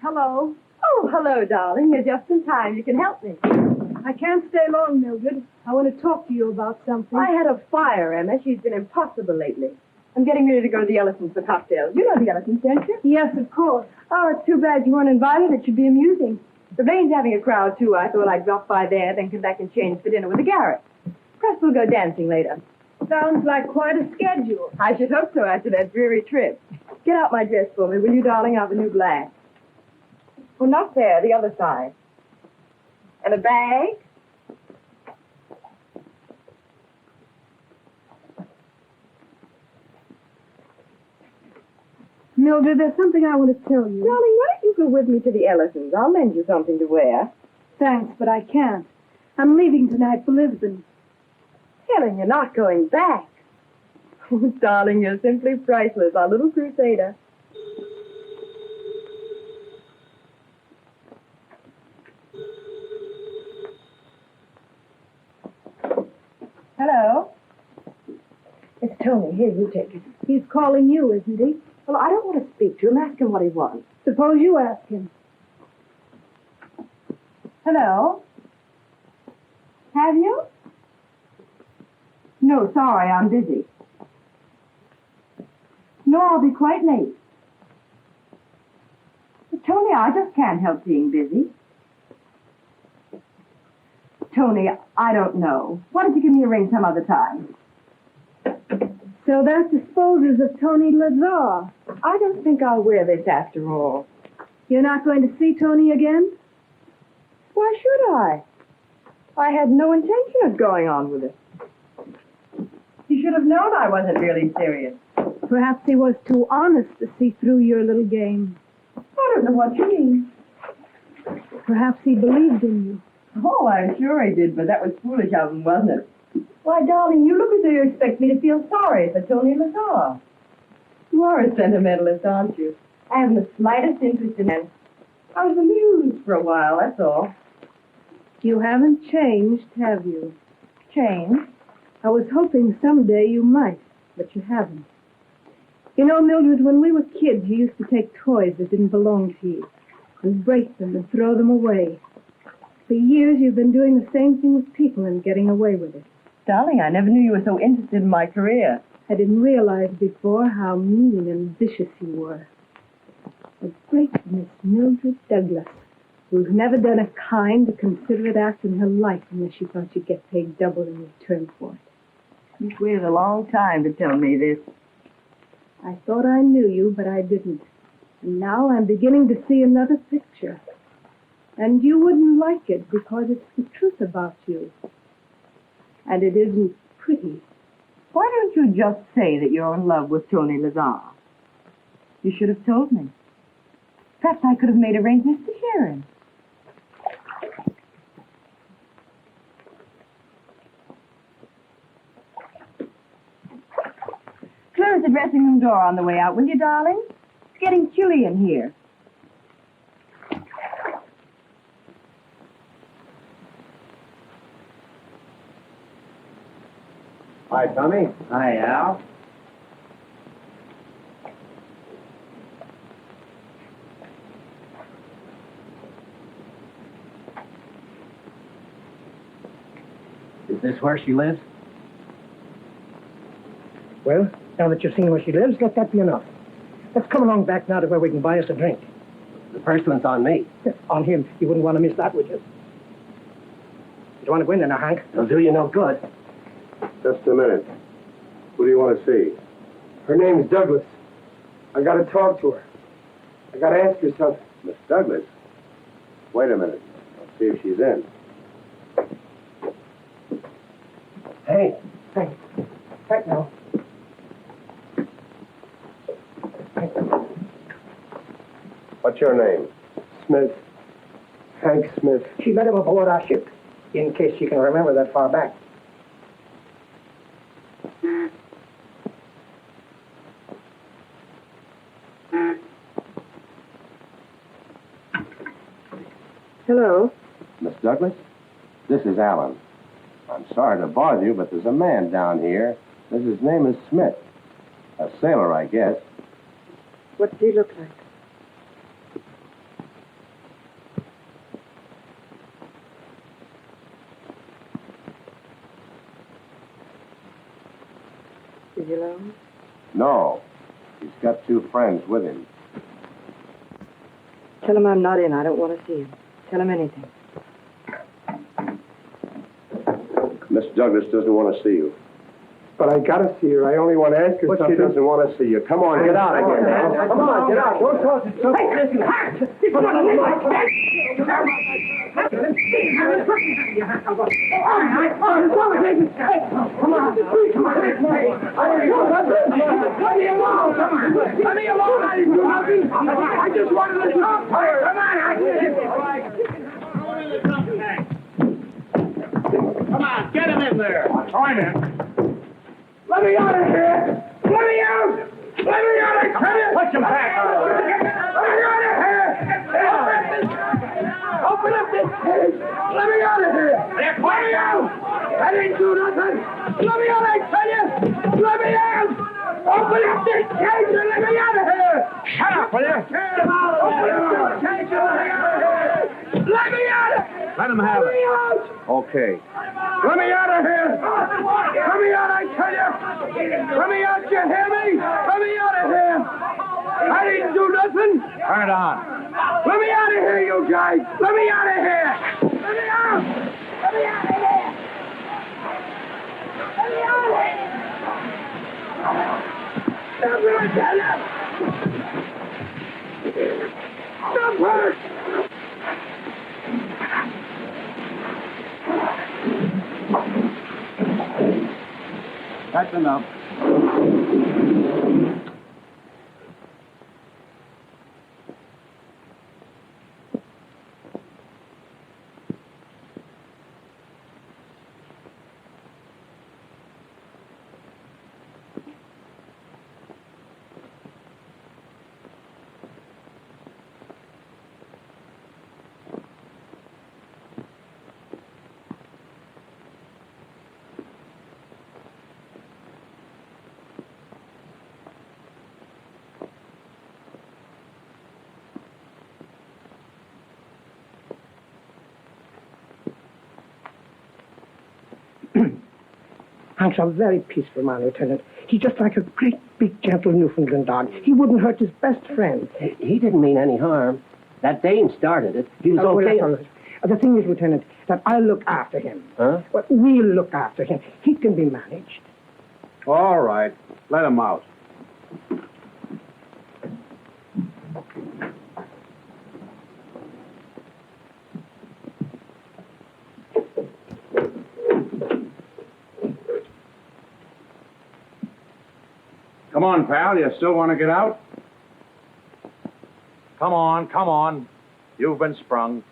Hello. Oh, hello, darling. You're just in time. You can help me. I can't stay long, Mildred. I want to talk to you about something. I had a fire, Emma. She's been impossible lately. I'm getting ready to go to the Ellisons for cocktails. You know the Ellisons, don't you? Yes, of course. Oh, it's too bad you weren't invited. It should be amusing. The Vane's having a crowd, too. I thought I'd drop by there, then come back and change for dinner with the Garrett. Perhaps we'll go dancing later. Sounds like quite a schedule. I should hope so after that dreary trip. Get out my dress for me, will you, darling? I have a new glass. Well, not there, the other side. And a bag? Mildred, there's something I want to tell you. Darling, why don't you go with me to the Ellisons? I'll lend you something to wear. Thanks, but I can't. I'm leaving tonight for Lisbon. Helen, you're not going back. Oh, darling, you're simply priceless, our little crusader. Hello? It's Tony. Here, you take it. He's calling you, isn't he? Well, I don't want to speak to him. Ask him what he wants. Suppose you ask him. Hello? Have you? No, sorry, I'm busy. No, I'll be quite late. But Tony, I just can't help being busy. Tony, I don't know. Why don't you give me a ring some other time? So that disposes of Tony Lazar. I don't think I'll wear this after all. You're not going to see Tony again? Why should I? I had no intention of going on with it. You should have known I wasn't really serious. Perhaps he was too honest to see through your little game. I don't know what you mean. Perhaps he believed in you. Oh, I'm sure he did, but that was foolish of him, wasn't it? Why, darling, you look as though you expect me to feel sorry for Tony Lazar. You are a sentimentalist, aren't you? I haven't the slightest interest in him. I was amused for a while, that's all. You haven't changed, have you? Changed? I was hoping someday you might, but you haven't. You know, Mildred, when we were kids, you used to take toys that didn't belong to you and break them and throw them away. For years, you've been doing the same thing with people and getting away with it. Darling, I never knew you were so interested in my career. I didn't realize before how mean and vicious you were. The great Miss Mildred Douglas, who's never done a kind, considerate act in her life unless she thought she'd get paid double in return for it. You've waited a long time to tell me this. I thought I knew you, but I didn't. And now I'm beginning to see another picture. And you wouldn't like it because it's the truth about you. And it isn't pretty. Why don't you just say that you're in love with Tony Lazar? You should have told me. Perhaps I could have made arrangements to share him. Close the dressing room door on the way out, will you, darling? It's getting chilly in here. Hi, Tommy. Hi, Al. Is this where she lives? Well, now that you've seen where she lives, let that be enough. Let's come along back now to where we can buy us a drink. The first one's on me. On him. You wouldn't want to miss that, would you? You want to go in there now, Hank? It'll do you no good. Just a minute. Who do you want to see? Her name's Douglas. I got to talk to her. I got to ask her something. Miss Douglas? Wait a minute. I'll see if she's in. Hey. Hey. Right now. What's your name? Smith. Hank Smith. She met him aboard our ship, in case she can remember that far back. Hello? Miss Douglas, this is Alan. I'm sorry to bother you, but there's a man down here. His name is Smith. A sailor, I guess. What does he look like? Is he alone? No. He's got two friends with him. Tell him I'm not in. I don't want to see him. Tell him anything. Miss Douglas doesn't want to see you. But I got to see her. I only want to ask her something. She doesn't want to see you. Come on, get out of here now. Come on, get out. Don't cause it so... Hey, listen, Hank! It's one of Let me alone! I didn't do nothing! I just wanted to talk to her! Come on, Come on, get him in there. Join him. Let me out of here! Let me out! Let me out, I tell you! Push him back. Let me out of here! Open up this cage! Let me out of here! Let me out! I didn't do nothing! Let me out, I tell you! Let me out! Open up this cage and let me out of here! Shut up, will you? Open up this cage and let me out of here! Let me out of here! Let him have Let me it. out! Okay. Let me out of here! Let me out, I tell you! Let me out, you hear me? Let me out of here! I didn't do nothing! Turn it on. Let me out of here, you guys! Let me out of here! Let me out! Let me out of here! Let me out of here! Stop it, I tell you! Stop her! That's enough. Hank's a very peaceful man, Lieutenant. He's just like a great, big, gentle Newfoundland dog. He wouldn't hurt his best friend. He didn't mean any harm. That Dane started it. He was well, okay. that's all right. The thing is, Lieutenant, that I'll look after him. Huh? Well, we'll look after him. He can be managed. All right. Let him out. Come on, pal. You still want to get out? Come on, come on. You've been sprung.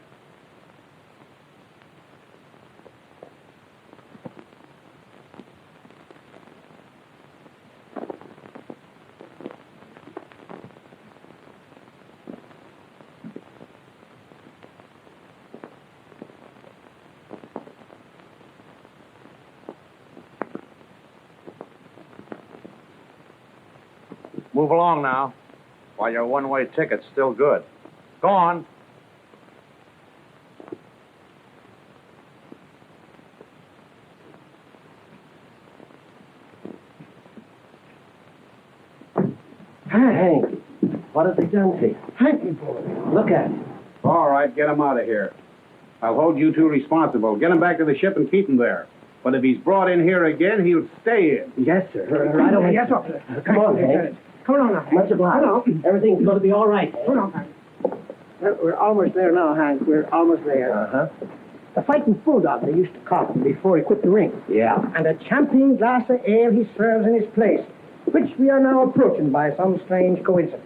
Move along now, while your one-way ticket's still good. Go on. Hank, what have they done to you? Hanky boy. Look at it. All right, get him out of here. I'll hold you two responsible. Get him back to the ship and keep him there. But if he's brought in here again, he'll stay in. Yes, sir. Right away. Yes, officer. Come on, Hank. Come on now. Much obliged. Come on. Everything's going to be all right. Come on, Hank. Well, we're almost there now, Hank. We're almost there. Uh-huh. The fighting bulldog they used to call him before he quit the ring. Yeah. And a champion glass of ale he serves in his place, which we are now approaching by some strange coincidence.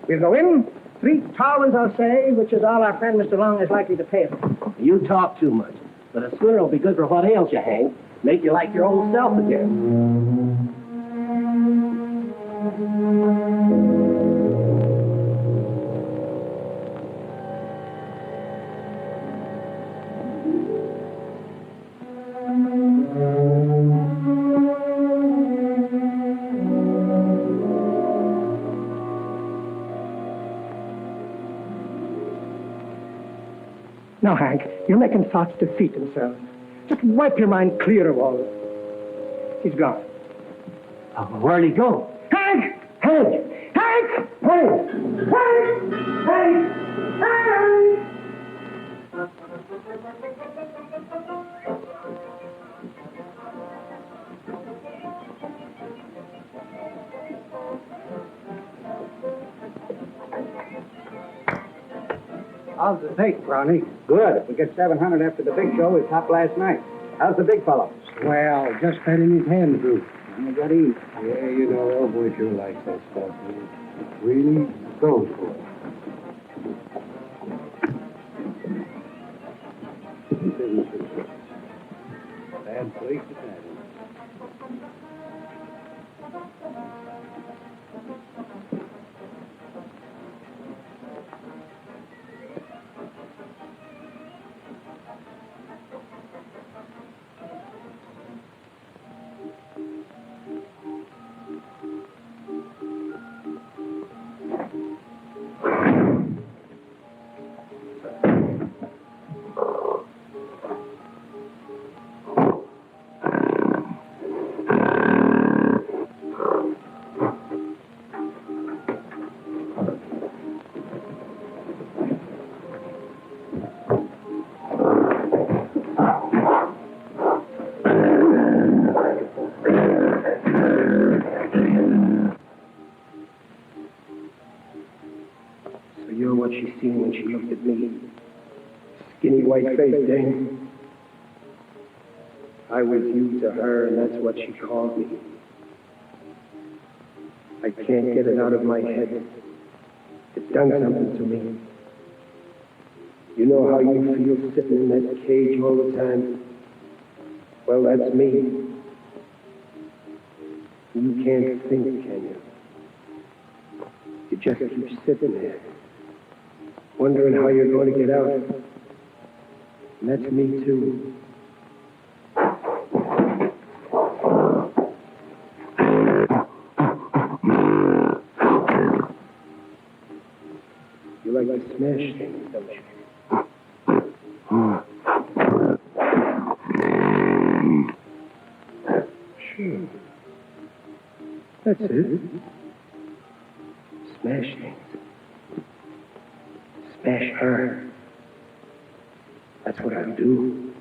We'll go in, 3 towers, I'll say, which is all our friend Mr. Long is likely to pay for. You talk too much. But a schooner will be good for what ails you, Hank. Make you like your old self again. Now, Hank, you're making thoughts defeat themselves. Just wipe your mind clear of all this. He's gone. Oh, where'd he go? Hank! Hank! Hank! Hank! Hank! Hank! Hank! How's the take, Brownie? Good. We get 700 after the big show we topped last night. How's the big fellow? Well, just letting his hand through. I'm gonna eat. Yeah, you know, Elboy sure likes that stuff. It really goes for it. can't break the pattern. So you're what she seen when she looked at me. Skinny white-faced dame. I was you to her, and that's what she called me. I can't get it out of my head. It's done something to me. You know how you feel sitting in that cage all the time? Well, that's me. You can't think, can you? You just keep sitting there, wondering how you're going to get out. And that's me, too. You like to smash things, don't you? Sure. That's it. Smash things. Smash her. That's what I'll do.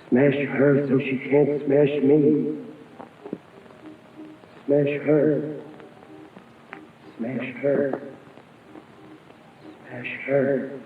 Smash her so she can't smash me. Smash her. Smash her. Smash her.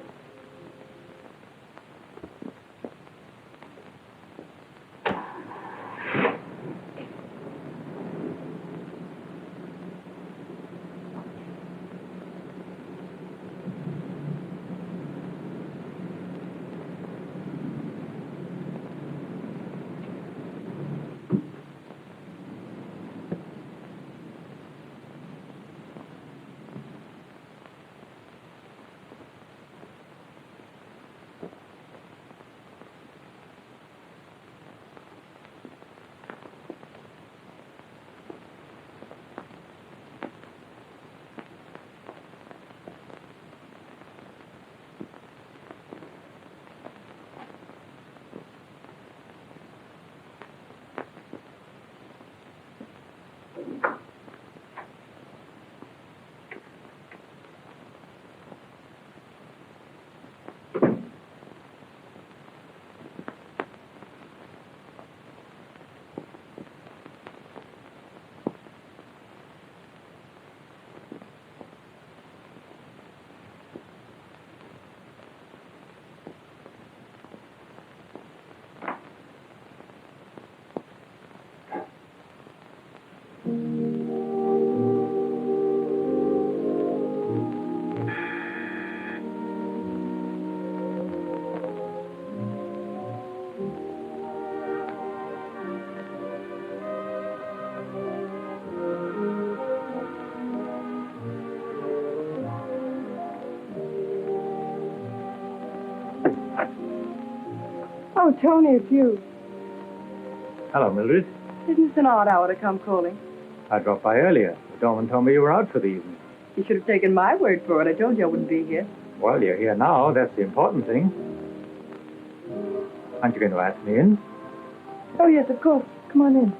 Oh, Tony, it's you. Hello, Mildred. Isn't this an odd hour to come calling? I dropped by earlier. The doorman told me you were out for the evening. You should have taken my word for it. I told you I wouldn't be here. Well, you're here now. That's the important thing. Aren't you going to ask me in? Oh, yes, of course. Come on in.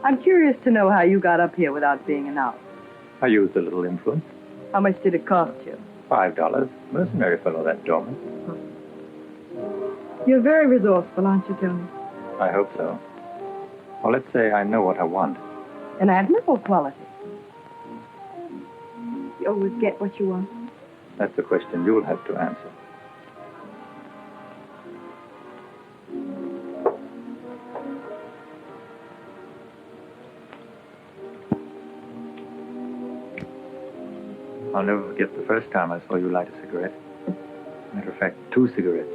I'm curious to know how you got up here without being announced. I used a little influence. How much did it cost you? $5. Mercenary fellow, that doorman. You're very resourceful, aren't you, Tony? I hope so. Well, let's say I know what I want. An admirable quality. You always get what you want. That's a question you'll have to answer. I'll never forget the first time I saw you light a cigarette. Matter of fact, 2 cigarettes.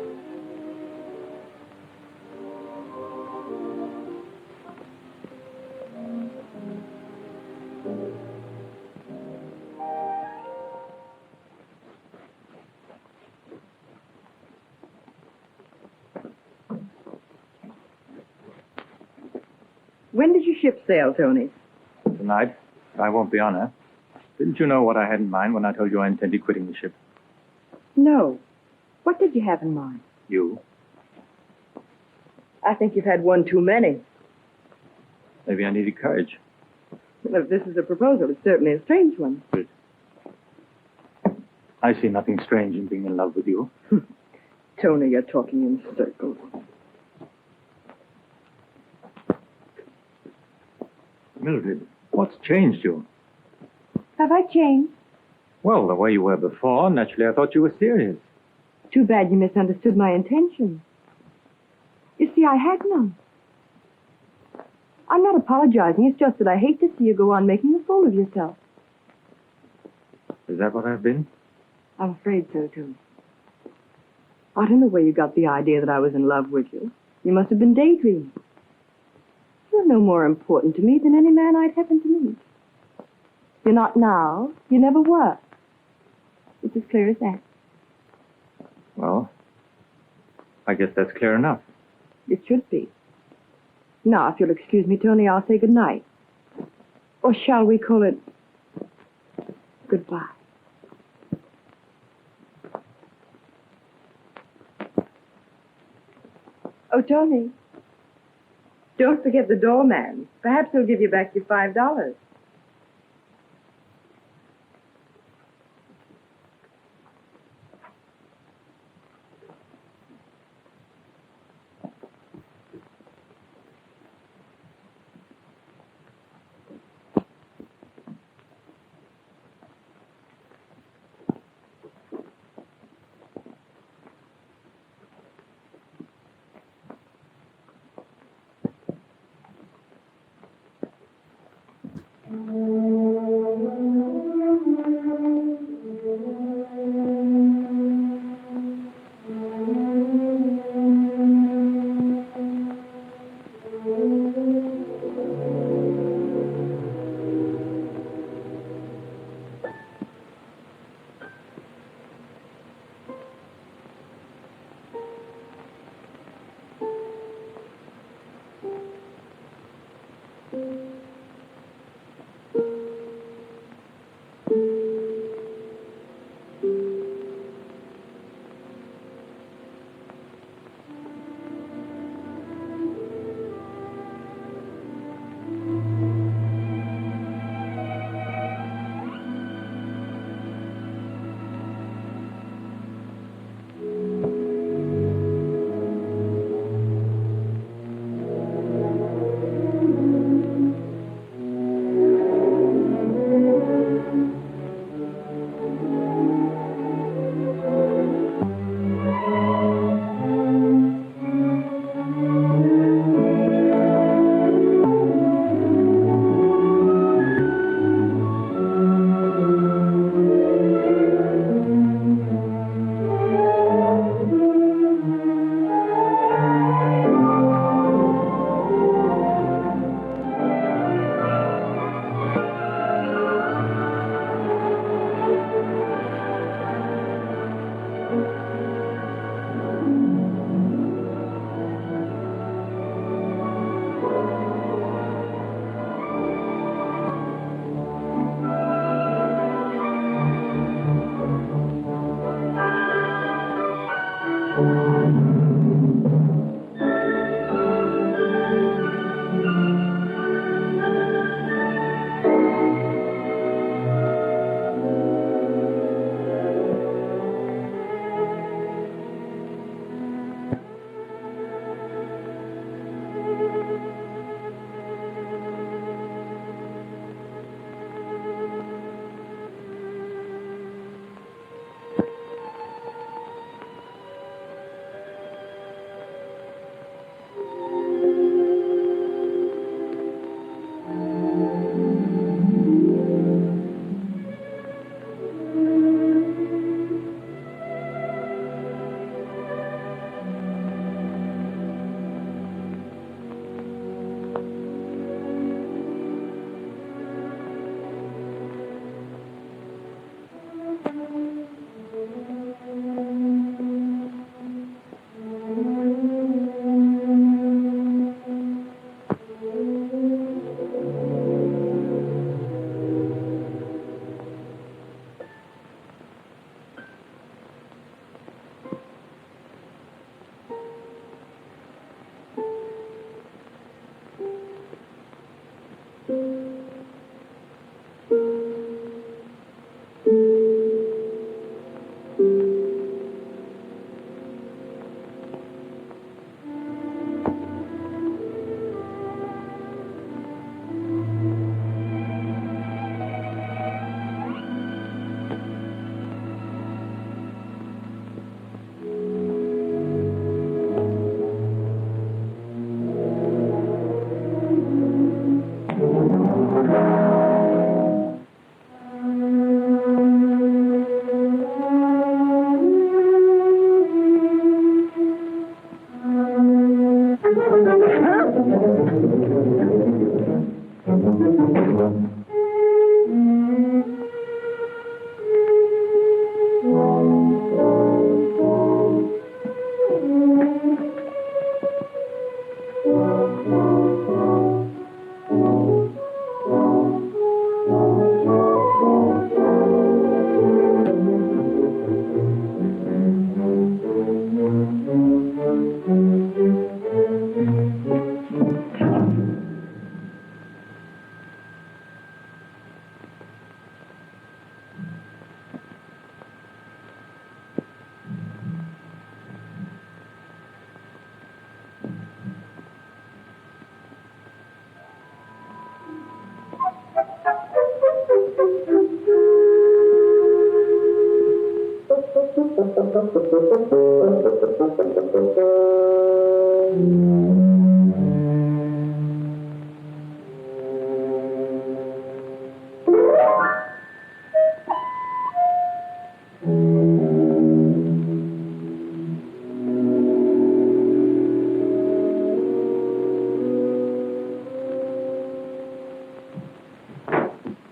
When did your ship sail, Tony? Tonight, I won't be on her. Didn't you know what I had in mind when I told you I intended quitting the ship? No. What did you have in mind? You. I think you've had one too many. Maybe I needed courage. Well, if this is a proposal, it's certainly a strange one. Good. I see nothing strange in being in love with you. Tony, you're talking in circles. Mildred, what's changed you? Have I changed? Well, the way you were before, naturally I thought you were serious. Too bad you misunderstood my intention. You see, I had none. I'm not apologizing. It's just that I hate to see you go on making a fool of yourself. Is that what I've been? I'm afraid so, too. I don't know where you got the idea that I was in love with you. You must have been daydreaming. You're no more important to me than any man I'd happen to meet. You're not now. You never were. It's as clear as that. Well, I guess that's clear enough. It should be. Now, if you'll excuse me, Tony, I'll say good night. Or shall we call it goodbye? Oh, Tony, don't forget the doorman. Perhaps he'll give you back your $5.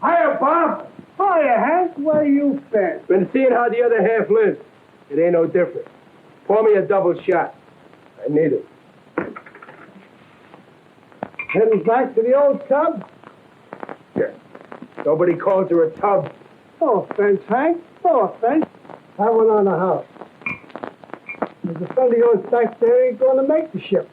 Hiya, Bob. Hiya, Hank. Where you been? Been seeing how the other half lives. It ain't no different. Pour me a double shot. I need it. Heading back to the old tub? Yeah. Nobody calls her a tub. No offense, Hank. No offense. Have one on the house. There's a friend of yours back there ain't going to make the ship.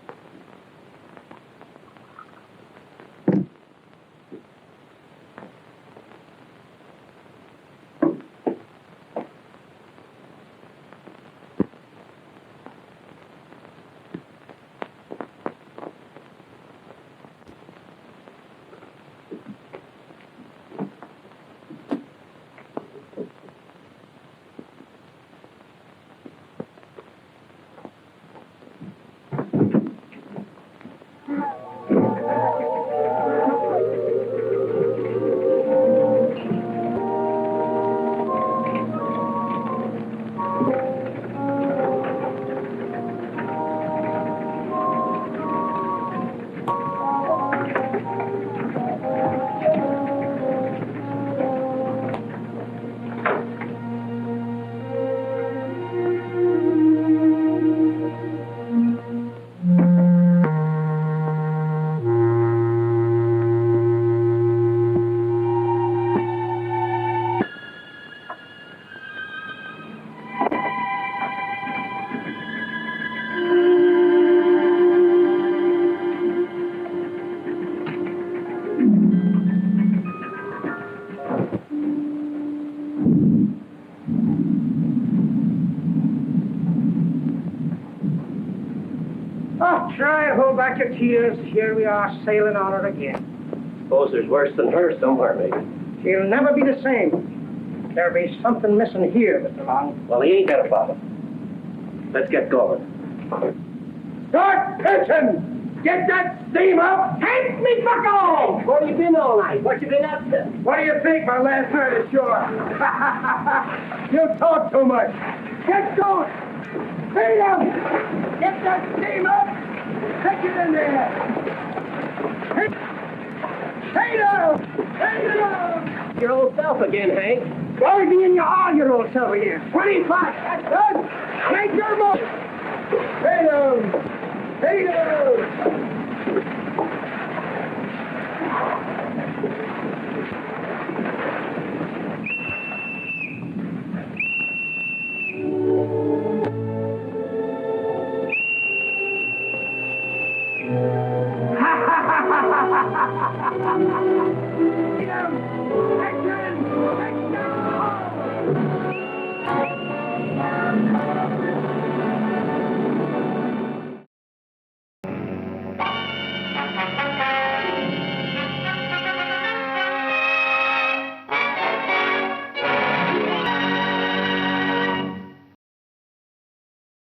Oh, try and hold back your tears. Here we are sailing on her again. Suppose there's worse than her somewhere, maybe. She'll never be the same. There'll be something missing here, Mr. Long. Well, he ain't got a problem. Let's get going. Start pitching! Get that steam up! Take me buckle! Where you been all night? What you been up to? What do you think my last night ashore? You talk too much. Get going! Speed up! Get that steam up! Take it in there! Hey down! Hey down! Your old self again, Hank. Why be in your old self again? 25! That's good! Make your move! Hey down! Hey down!